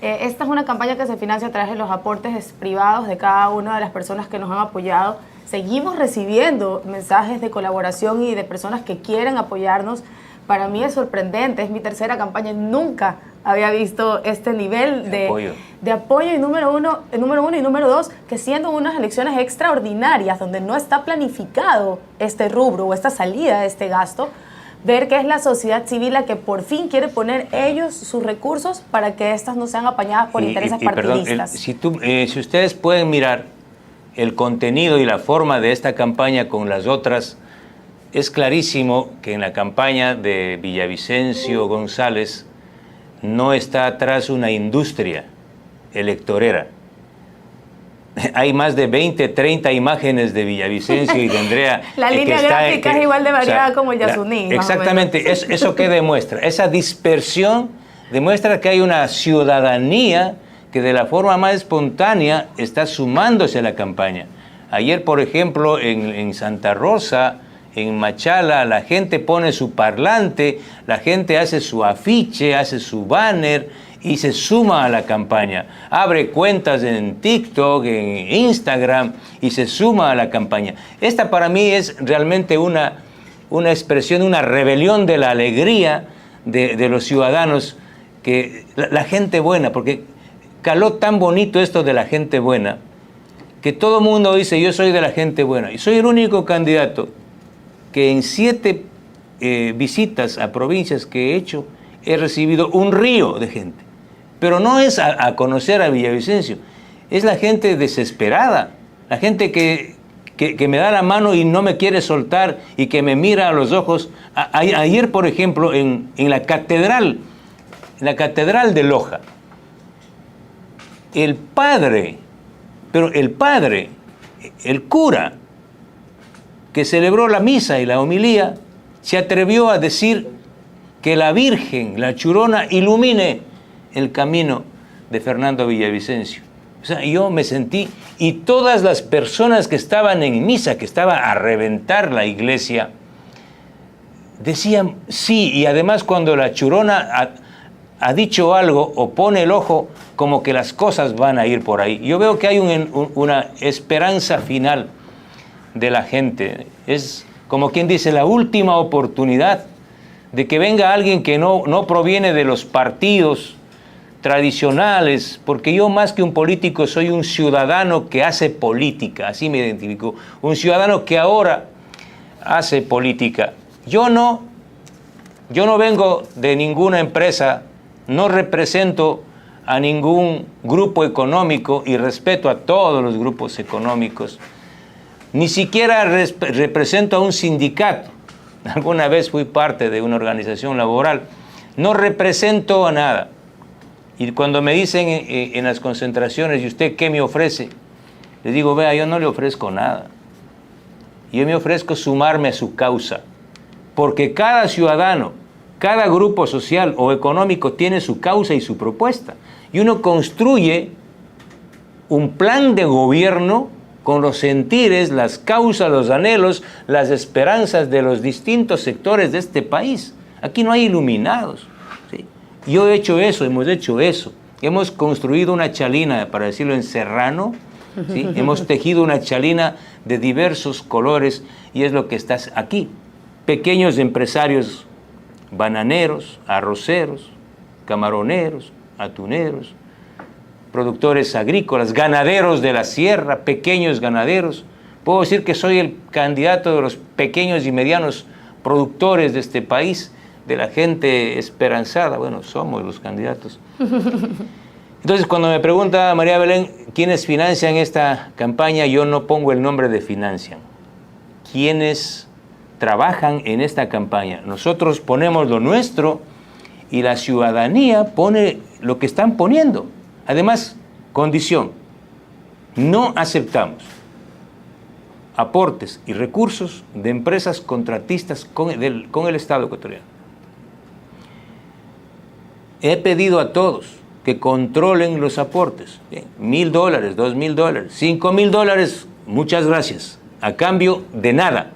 Esta es una campaña que se financia a través de los aportes privados de cada una de las personas que nos han apoyado. Seguimos recibiendo mensajes de colaboración y de personas que quieren apoyarnos. Para mí es sorprendente, es mi tercera campaña, nunca había visto este nivel de apoyo y número uno y número dos, que siendo unas elecciones extraordinarias donde no está planificado este rubro o esta salida de este gasto, ver que es la sociedad civil la que por fin quiere poner ellos sus recursos para que estas no sean apañadas por intereses partidistas. Perdón, si ustedes pueden mirar el contenido y la forma de esta campaña con las otras, es clarísimo que en la campaña de Villavicencio González no está atrás una industria electorera. Hay más de 20, 30 imágenes de Villavicencio y de Andrea. La línea gráfica es igual de variada como Yasuní. Exactamente, ¿eso qué demuestra? Esa dispersión demuestra que hay una ciudadanía que de la forma más espontánea está sumándose a la campaña. Ayer, por ejemplo, en Santa Rosa, en Machala, la gente pone su parlante, la gente hace su afiche, hace su banner y se suma a la campaña. Abre cuentas en TikTok, en Instagram y se suma a la campaña. Esta para mí es realmente una expresión, una rebelión de la alegría de los ciudadanos, que la gente buena, porque caló tan bonito esto de la gente buena, que todo el mundo dice, yo soy de la gente buena. Y soy el único candidato que en 7 visitas a provincias que he hecho, he recibido un río de gente. Pero no es a conocer a Villavicencio, es la gente desesperada, la gente que me da la mano y no me quiere soltar y que me mira a los ojos. Ayer, por ejemplo, en la catedral de Loja, el cura que celebró la misa y la homilía, se atrevió a decir que la Virgen, la Churona, ilumine el camino de Fernando Villavicencio. O sea, yo me sentí, y todas las personas que estaban en misa, que estaban a reventar la iglesia, decían sí, y además cuando la Churona ha dicho algo o pone el ojo, como que las cosas van a ir por ahí. Yo veo que hay una esperanza final de la gente. Es como quien dice, la última oportunidad de que venga alguien que no proviene de los partidos tradicionales, porque yo más que un político soy un ciudadano que hace política, así me identifico, un ciudadano que ahora hace política. Yo no vengo de ninguna empresa, no represento a ningún grupo económico y respeto a todos los grupos económicos. Ni siquiera represento a un sindicato. Alguna vez fui parte de una organización laboral. No represento a nada. Y cuando me dicen en las concentraciones, ¿y usted qué me ofrece? Le digo, vea, yo no le ofrezco nada. Yo me ofrezco sumarme a su causa. Porque cada ciudadano, cada grupo social o económico tiene su causa y su propuesta. Y uno construye un plan de gobierno con los sentires, las causas, los anhelos, las esperanzas de los distintos sectores de este país. Aquí no hay iluminados. ¿Sí? Yo he hecho eso, hemos hecho eso. Hemos construido una chalina, para decirlo en serrano, ¿sí? Hemos tejido una chalina de diversos colores y es lo que está aquí. Pequeños empresarios bananeros, arroceros, camaroneros, atuneros, productores agrícolas, ganaderos de la sierra, pequeños ganaderos. Puedo decir que soy el candidato de los pequeños y medianos productores de este país, de la gente esperanzada. Bueno, somos los candidatos. Entonces, cuando me pregunta María Belén, ¿quiénes financian esta campaña? Yo no pongo el nombre de financian. ¿Quiénes trabajan en esta campaña? Nosotros ponemos lo nuestro y la ciudadanía pone lo que están poniendo. Además, condición, no aceptamos aportes y recursos de empresas contratistas con el Estado ecuatoriano. He pedido a todos que controlen los aportes. $1,000, $2,000, $5,000, muchas gracias, a cambio de nada.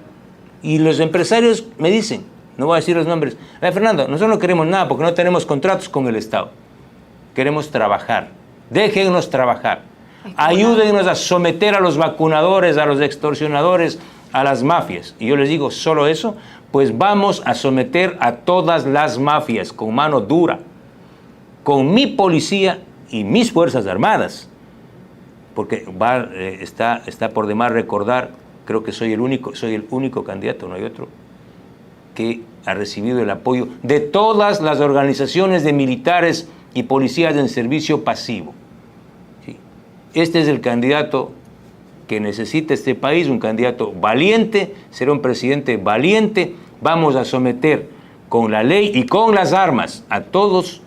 Y los empresarios me dicen, no voy a decir los nombres, Fernando, nosotros no queremos nada porque no tenemos contratos con el Estado. Queremos trabajar. Déjennos trabajar. Ayúdennos a someter a los vacunadores, a los extorsionadores, a las mafias. Y yo les digo, ¿solo eso? Pues vamos a someter a todas las mafias con mano dura, con mi policía y mis Fuerzas Armadas. Porque está por demás recordar, creo que soy el único candidato, no hay otro, que ha recibido el apoyo de todas las organizaciones de militares y policías en servicio pasivo. ¿Sí? Este es el candidato que necesita este país, un candidato valiente, será un presidente valiente. Vamos a someter con la ley y con las armas a todos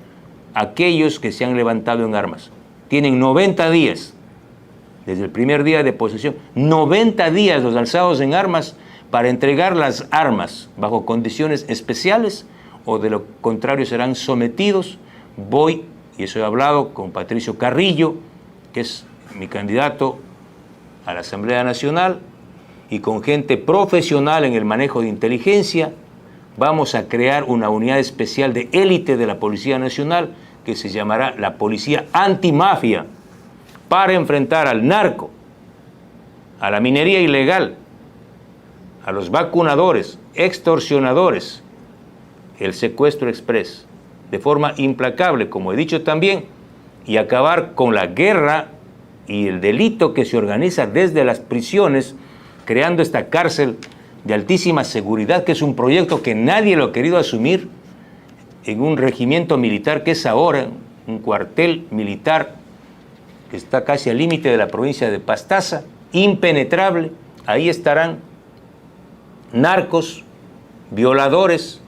aquellos que se han levantado en armas. Tienen 90 días, desde el primer día de posesión, 90 días los alzados en armas para entregar las armas bajo condiciones especiales o de lo contrario serán sometidos. Voy, y eso he hablado con Patricio Carrillo, que es mi candidato a la Asamblea Nacional, y con gente profesional en el manejo de inteligencia, vamos a crear una unidad especial de élite de la Policía Nacional que se llamará la Policía Antimafia, para enfrentar al narco, a la minería ilegal, a los vacunadores, extorsionadores, el secuestro express, de forma implacable, como he dicho también, y acabar con la guerra y el delito que se organiza desde las prisiones, creando esta cárcel de altísima seguridad, que es un proyecto que nadie lo ha querido asumir, en un regimiento militar que es ahora un cuartel militar que está casi al límite de la provincia de Pastaza, impenetrable. Ahí estarán narcos, violadores.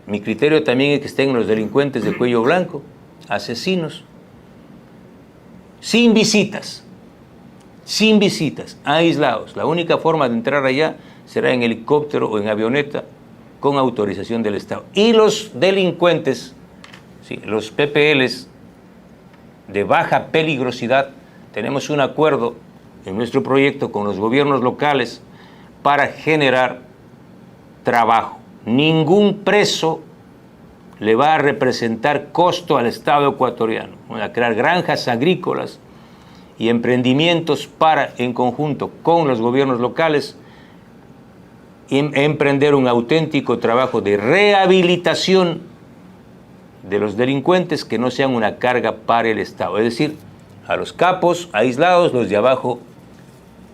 Mi criterio también es que estén los delincuentes de cuello blanco, asesinos, sin visitas, aislados. La única forma de entrar allá será en helicóptero o en avioneta con autorización del Estado. Y los delincuentes, sí, los PPLs de baja peligrosidad, tenemos un acuerdo en nuestro proyecto con los gobiernos locales para generar trabajo. Ningún preso le va a representar costo al Estado ecuatoriano. Van a crear granjas agrícolas y emprendimientos para, en conjunto con los gobiernos locales, emprender un auténtico trabajo de rehabilitación de los delincuentes que no sean una carga para el Estado. Es decir, a los capos aislados, los de abajo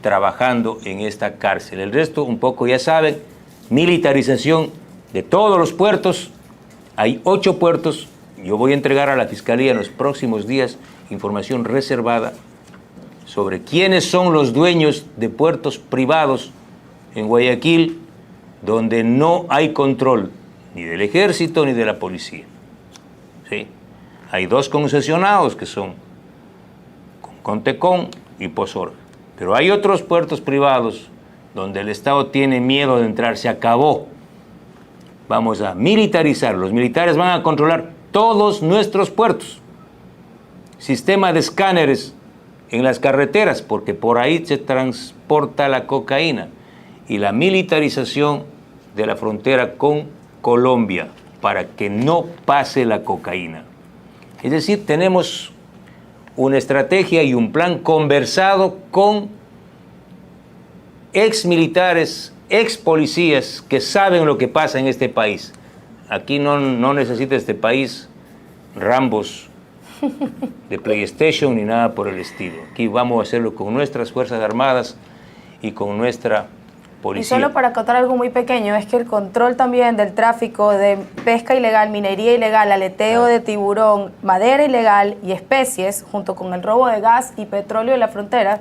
trabajando en esta cárcel. El resto, un poco ya saben, militarización de todos los puertos. Hay 8 puertos. Yo voy a entregar a la Fiscalía en los próximos días información reservada sobre quiénes son los dueños de puertos privados en Guayaquil, donde no hay control ni del ejército ni de la policía. ¿Sí? Hay 2 concesionados que son Contecón y Pozor. Pero hay otros puertos privados donde el Estado tiene miedo de entrar. Se acabó. Vamos a militarizar. Los militares van a controlar todos nuestros puertos. Sistema de escáneres en las carreteras, porque por ahí se transporta la cocaína. Y la militarización de la frontera con Colombia para que no pase la cocaína. Es decir, tenemos una estrategia y un plan conversado con ex militares, ex policías que saben lo que pasa en este país. Aquí no necesita este país Rambos de PlayStation ni nada por el estilo. Aquí vamos a hacerlo con nuestras Fuerzas Armadas y con nuestra policía. Y solo para acotar algo muy pequeño, es que el control también del tráfico de pesca ilegal, minería ilegal, aleteo de tiburón, madera ilegal y especies, junto con el robo de gas y petróleo en la frontera,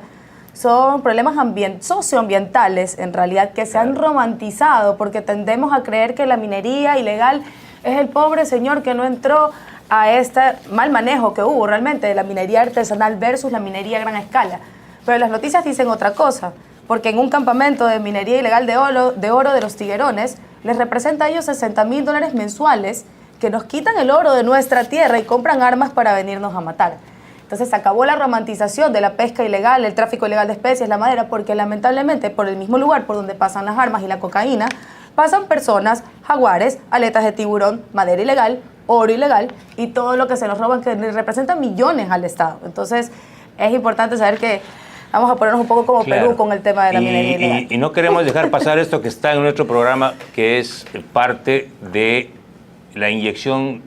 son problemas socioambientales, en realidad, que se han romantizado, porque tendemos a creer que la minería ilegal es el pobre señor que no entró a este mal manejo que hubo realmente de la minería artesanal versus la minería a gran escala. Pero las noticias dicen otra cosa, porque en un campamento de minería ilegal de oro de los Tiguerones, les representa a ellos $60,000 mensuales que nos quitan el oro de nuestra tierra y compran armas para venirnos a matar. Entonces se acabó la romantización de la pesca ilegal, el tráfico ilegal de especies, la madera, porque lamentablemente por el mismo lugar por donde pasan las armas y la cocaína, pasan personas, jaguares, aletas de tiburón, madera ilegal, oro ilegal y todo lo que se nos roban, que representa millones al Estado. Entonces es importante saber que vamos a ponernos un poco como Perú con el tema de la minería ilegal. Y no queremos dejar pasar esto que está en nuestro programa, que es parte de la inyección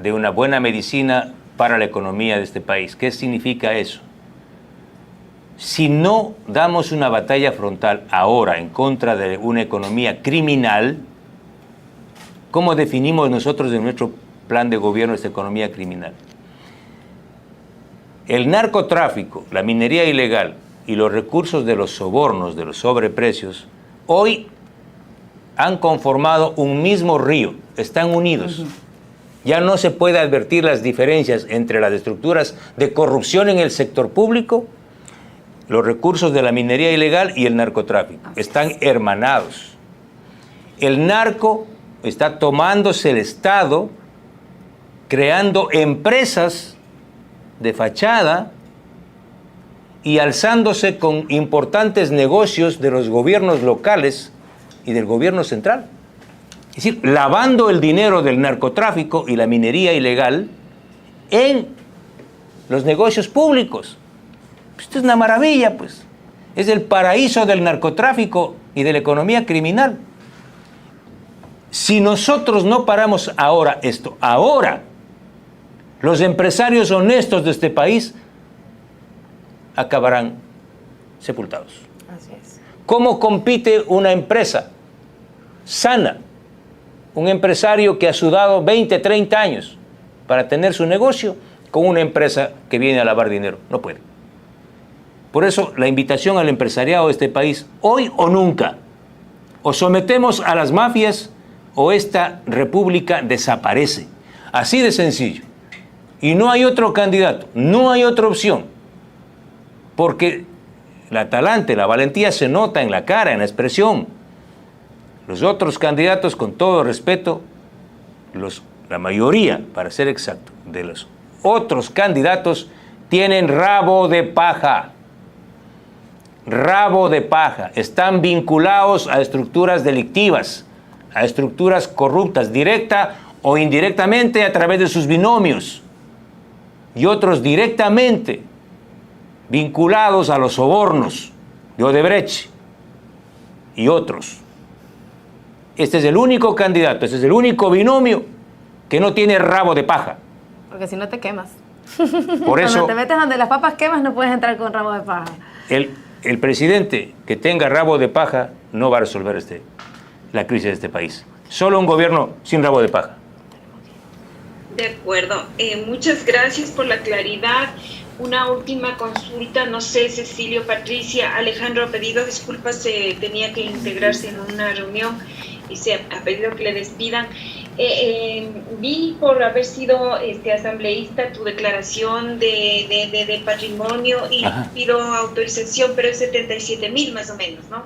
de una buena medicina para la economía de este país. ¿Qué significa eso? Si no damos una batalla frontal ahora en contra de una economía criminal, ¿cómo definimos nosotros en nuestro plan de gobierno esta economía criminal? El narcotráfico, la minería ilegal y los recursos de los sobornos, de los sobreprecios, hoy han conformado un mismo río, están unidos. Ya no se puede advertir las diferencias entre las estructuras de corrupción en el sector público, los recursos de la minería ilegal y el narcotráfico. Están hermanados. El narco está tomándose el Estado, creando empresas de fachada y alzándose con importantes negocios de los gobiernos locales y del gobierno central. Es decir, lavando el dinero del narcotráfico y la minería ilegal en los negocios públicos. Esto es una maravilla, pues. Es el paraíso del narcotráfico y de la economía criminal. Si nosotros no paramos ahora esto, ahora, los empresarios honestos de este país acabarán sepultados. Así es. ¿Cómo compite una empresa sana? Un empresario que ha sudado 20, 30 años para tener su negocio con una empresa que viene a lavar dinero. No puede. Por eso la invitación al empresariado de este país, hoy o nunca, o sometemos a las mafias o esta república desaparece. Así de sencillo. Y no hay otro candidato, no hay otra opción. Porque la talante, la valentía se nota en la cara, en la expresión. Los otros candidatos, con todo respeto, la mayoría, para ser exacto, de los otros candidatos tienen rabo de paja. Rabo de paja. Están vinculados a estructuras delictivas, a estructuras corruptas, directa o indirectamente a través de sus binomios. Y otros directamente vinculados a los sobornos de Odebrecht y otros. Este es el único candidato, este es el único binomio que no tiene rabo de paja. Porque si no te quemas. Por eso, cuando te metes donde las papas quemas no puedes entrar con rabo de paja. el presidente que tenga rabo de paja no va a resolver la crisis de este país. Solo un gobierno sin rabo de paja. De acuerdo. Muchas gracias por la claridad. Una última consulta, no sé, Cecilio, Patricia, Alejandro ha pedido disculpas, tenía que integrarse en una reunión y se ha pedido que le despidan. Vi por haber sido asambleísta tu declaración de patrimonio y pido autorización, pero es 77,000 más o menos, ¿no?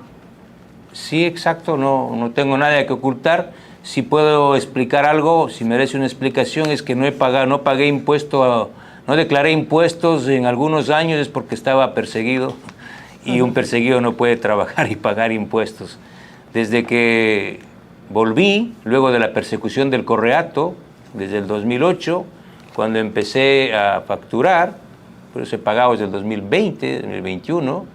Sí, exacto, no tengo nada que ocultar. Si puedo explicar algo, si merece una explicación, es que no pagué impuesto, no declaré impuestos en algunos años, es porque estaba perseguido y un perseguido no puede trabajar y pagar impuestos. Desde que volví, luego de la persecución del Correato, desde el 2008, cuando empecé a facturar, por eso he pagado desde el 2020, 2021,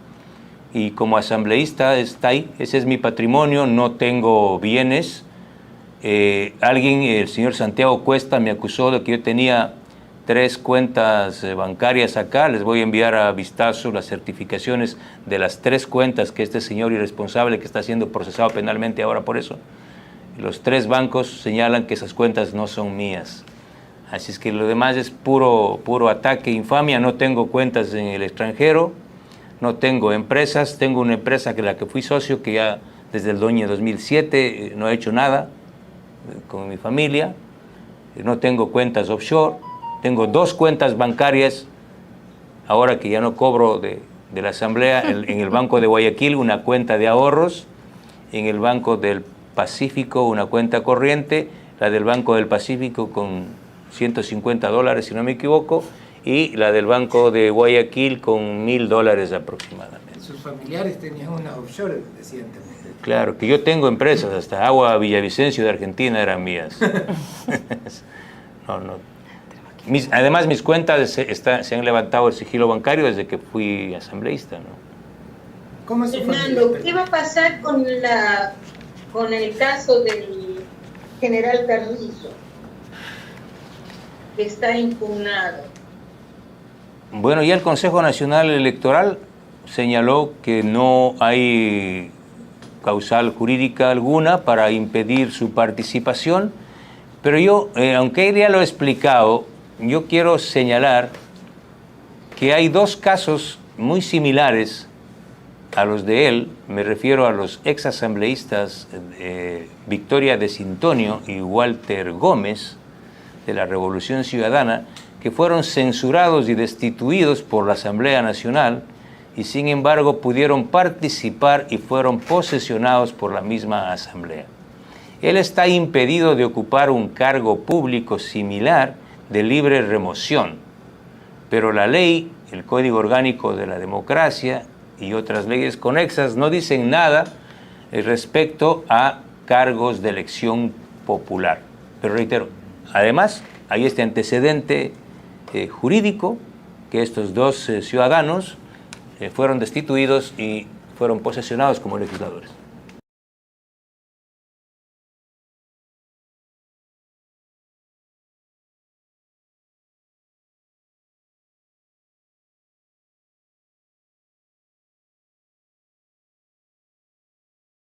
y como asambleísta está ahí, ese es mi patrimonio, no tengo bienes. El señor Santiago Cuesta me acusó de que yo tenía 3 cuentas bancarias acá. Les voy a enviar a vistazo las certificaciones de las 3 cuentas que este señor irresponsable, que está siendo procesado penalmente ahora por eso, los 3 bancos señalan que esas cuentas no son mías. Así es que lo demás es puro ataque, infamia. No tengo cuentas en el extranjero, no tengo empresas. Tengo una empresa que la que fui socio, que ya desde el año 2007 no he hecho nada con mi familia. No tengo cuentas offshore. Tengo 2 cuentas bancarias, ahora que ya no cobro de la Asamblea, en el Banco de Guayaquil una cuenta de ahorros, en el Banco del Pacífico una cuenta corriente, la del Banco del Pacífico con $150, si no me equivoco, y la del Banco de Guayaquil con $1,000 aproximadamente. Sus familiares tenían una offshore, decían también. Claro, que yo tengo empresas, hasta Agua Villavicencio de Argentina eran mías. Además, mis cuentas se han levantado el sigilo bancario desde que fui asambleísta, ¿no? ¿Cómo es su Fernando, familia? ¿qué va a pasar con el caso del general Carrizo, que está impugnado? Bueno, ya el Consejo Nacional Electoral señaló que no hay causal jurídica alguna para impedir su participación, pero yo, aunque él ya lo he explicado, yo quiero señalar que hay 2 casos muy similares a los de él. Me refiero a los exasambleístas Victoria de Sintonio y Walter Gómez de la Revolución Ciudadana, que fueron censurados y destituidos por la Asamblea Nacional y sin embargo pudieron participar y fueron posesionados por la misma Asamblea. Él está impedido de ocupar un cargo público similar de libre remoción, pero la ley, el Código Orgánico de la Democracia y otras leyes conexas no dicen nada respecto a cargos de elección popular. Pero reitero, además hay este antecedente jurídico, que estos 2 ciudadanos fueron destituidos y fueron posesionados como legisladores.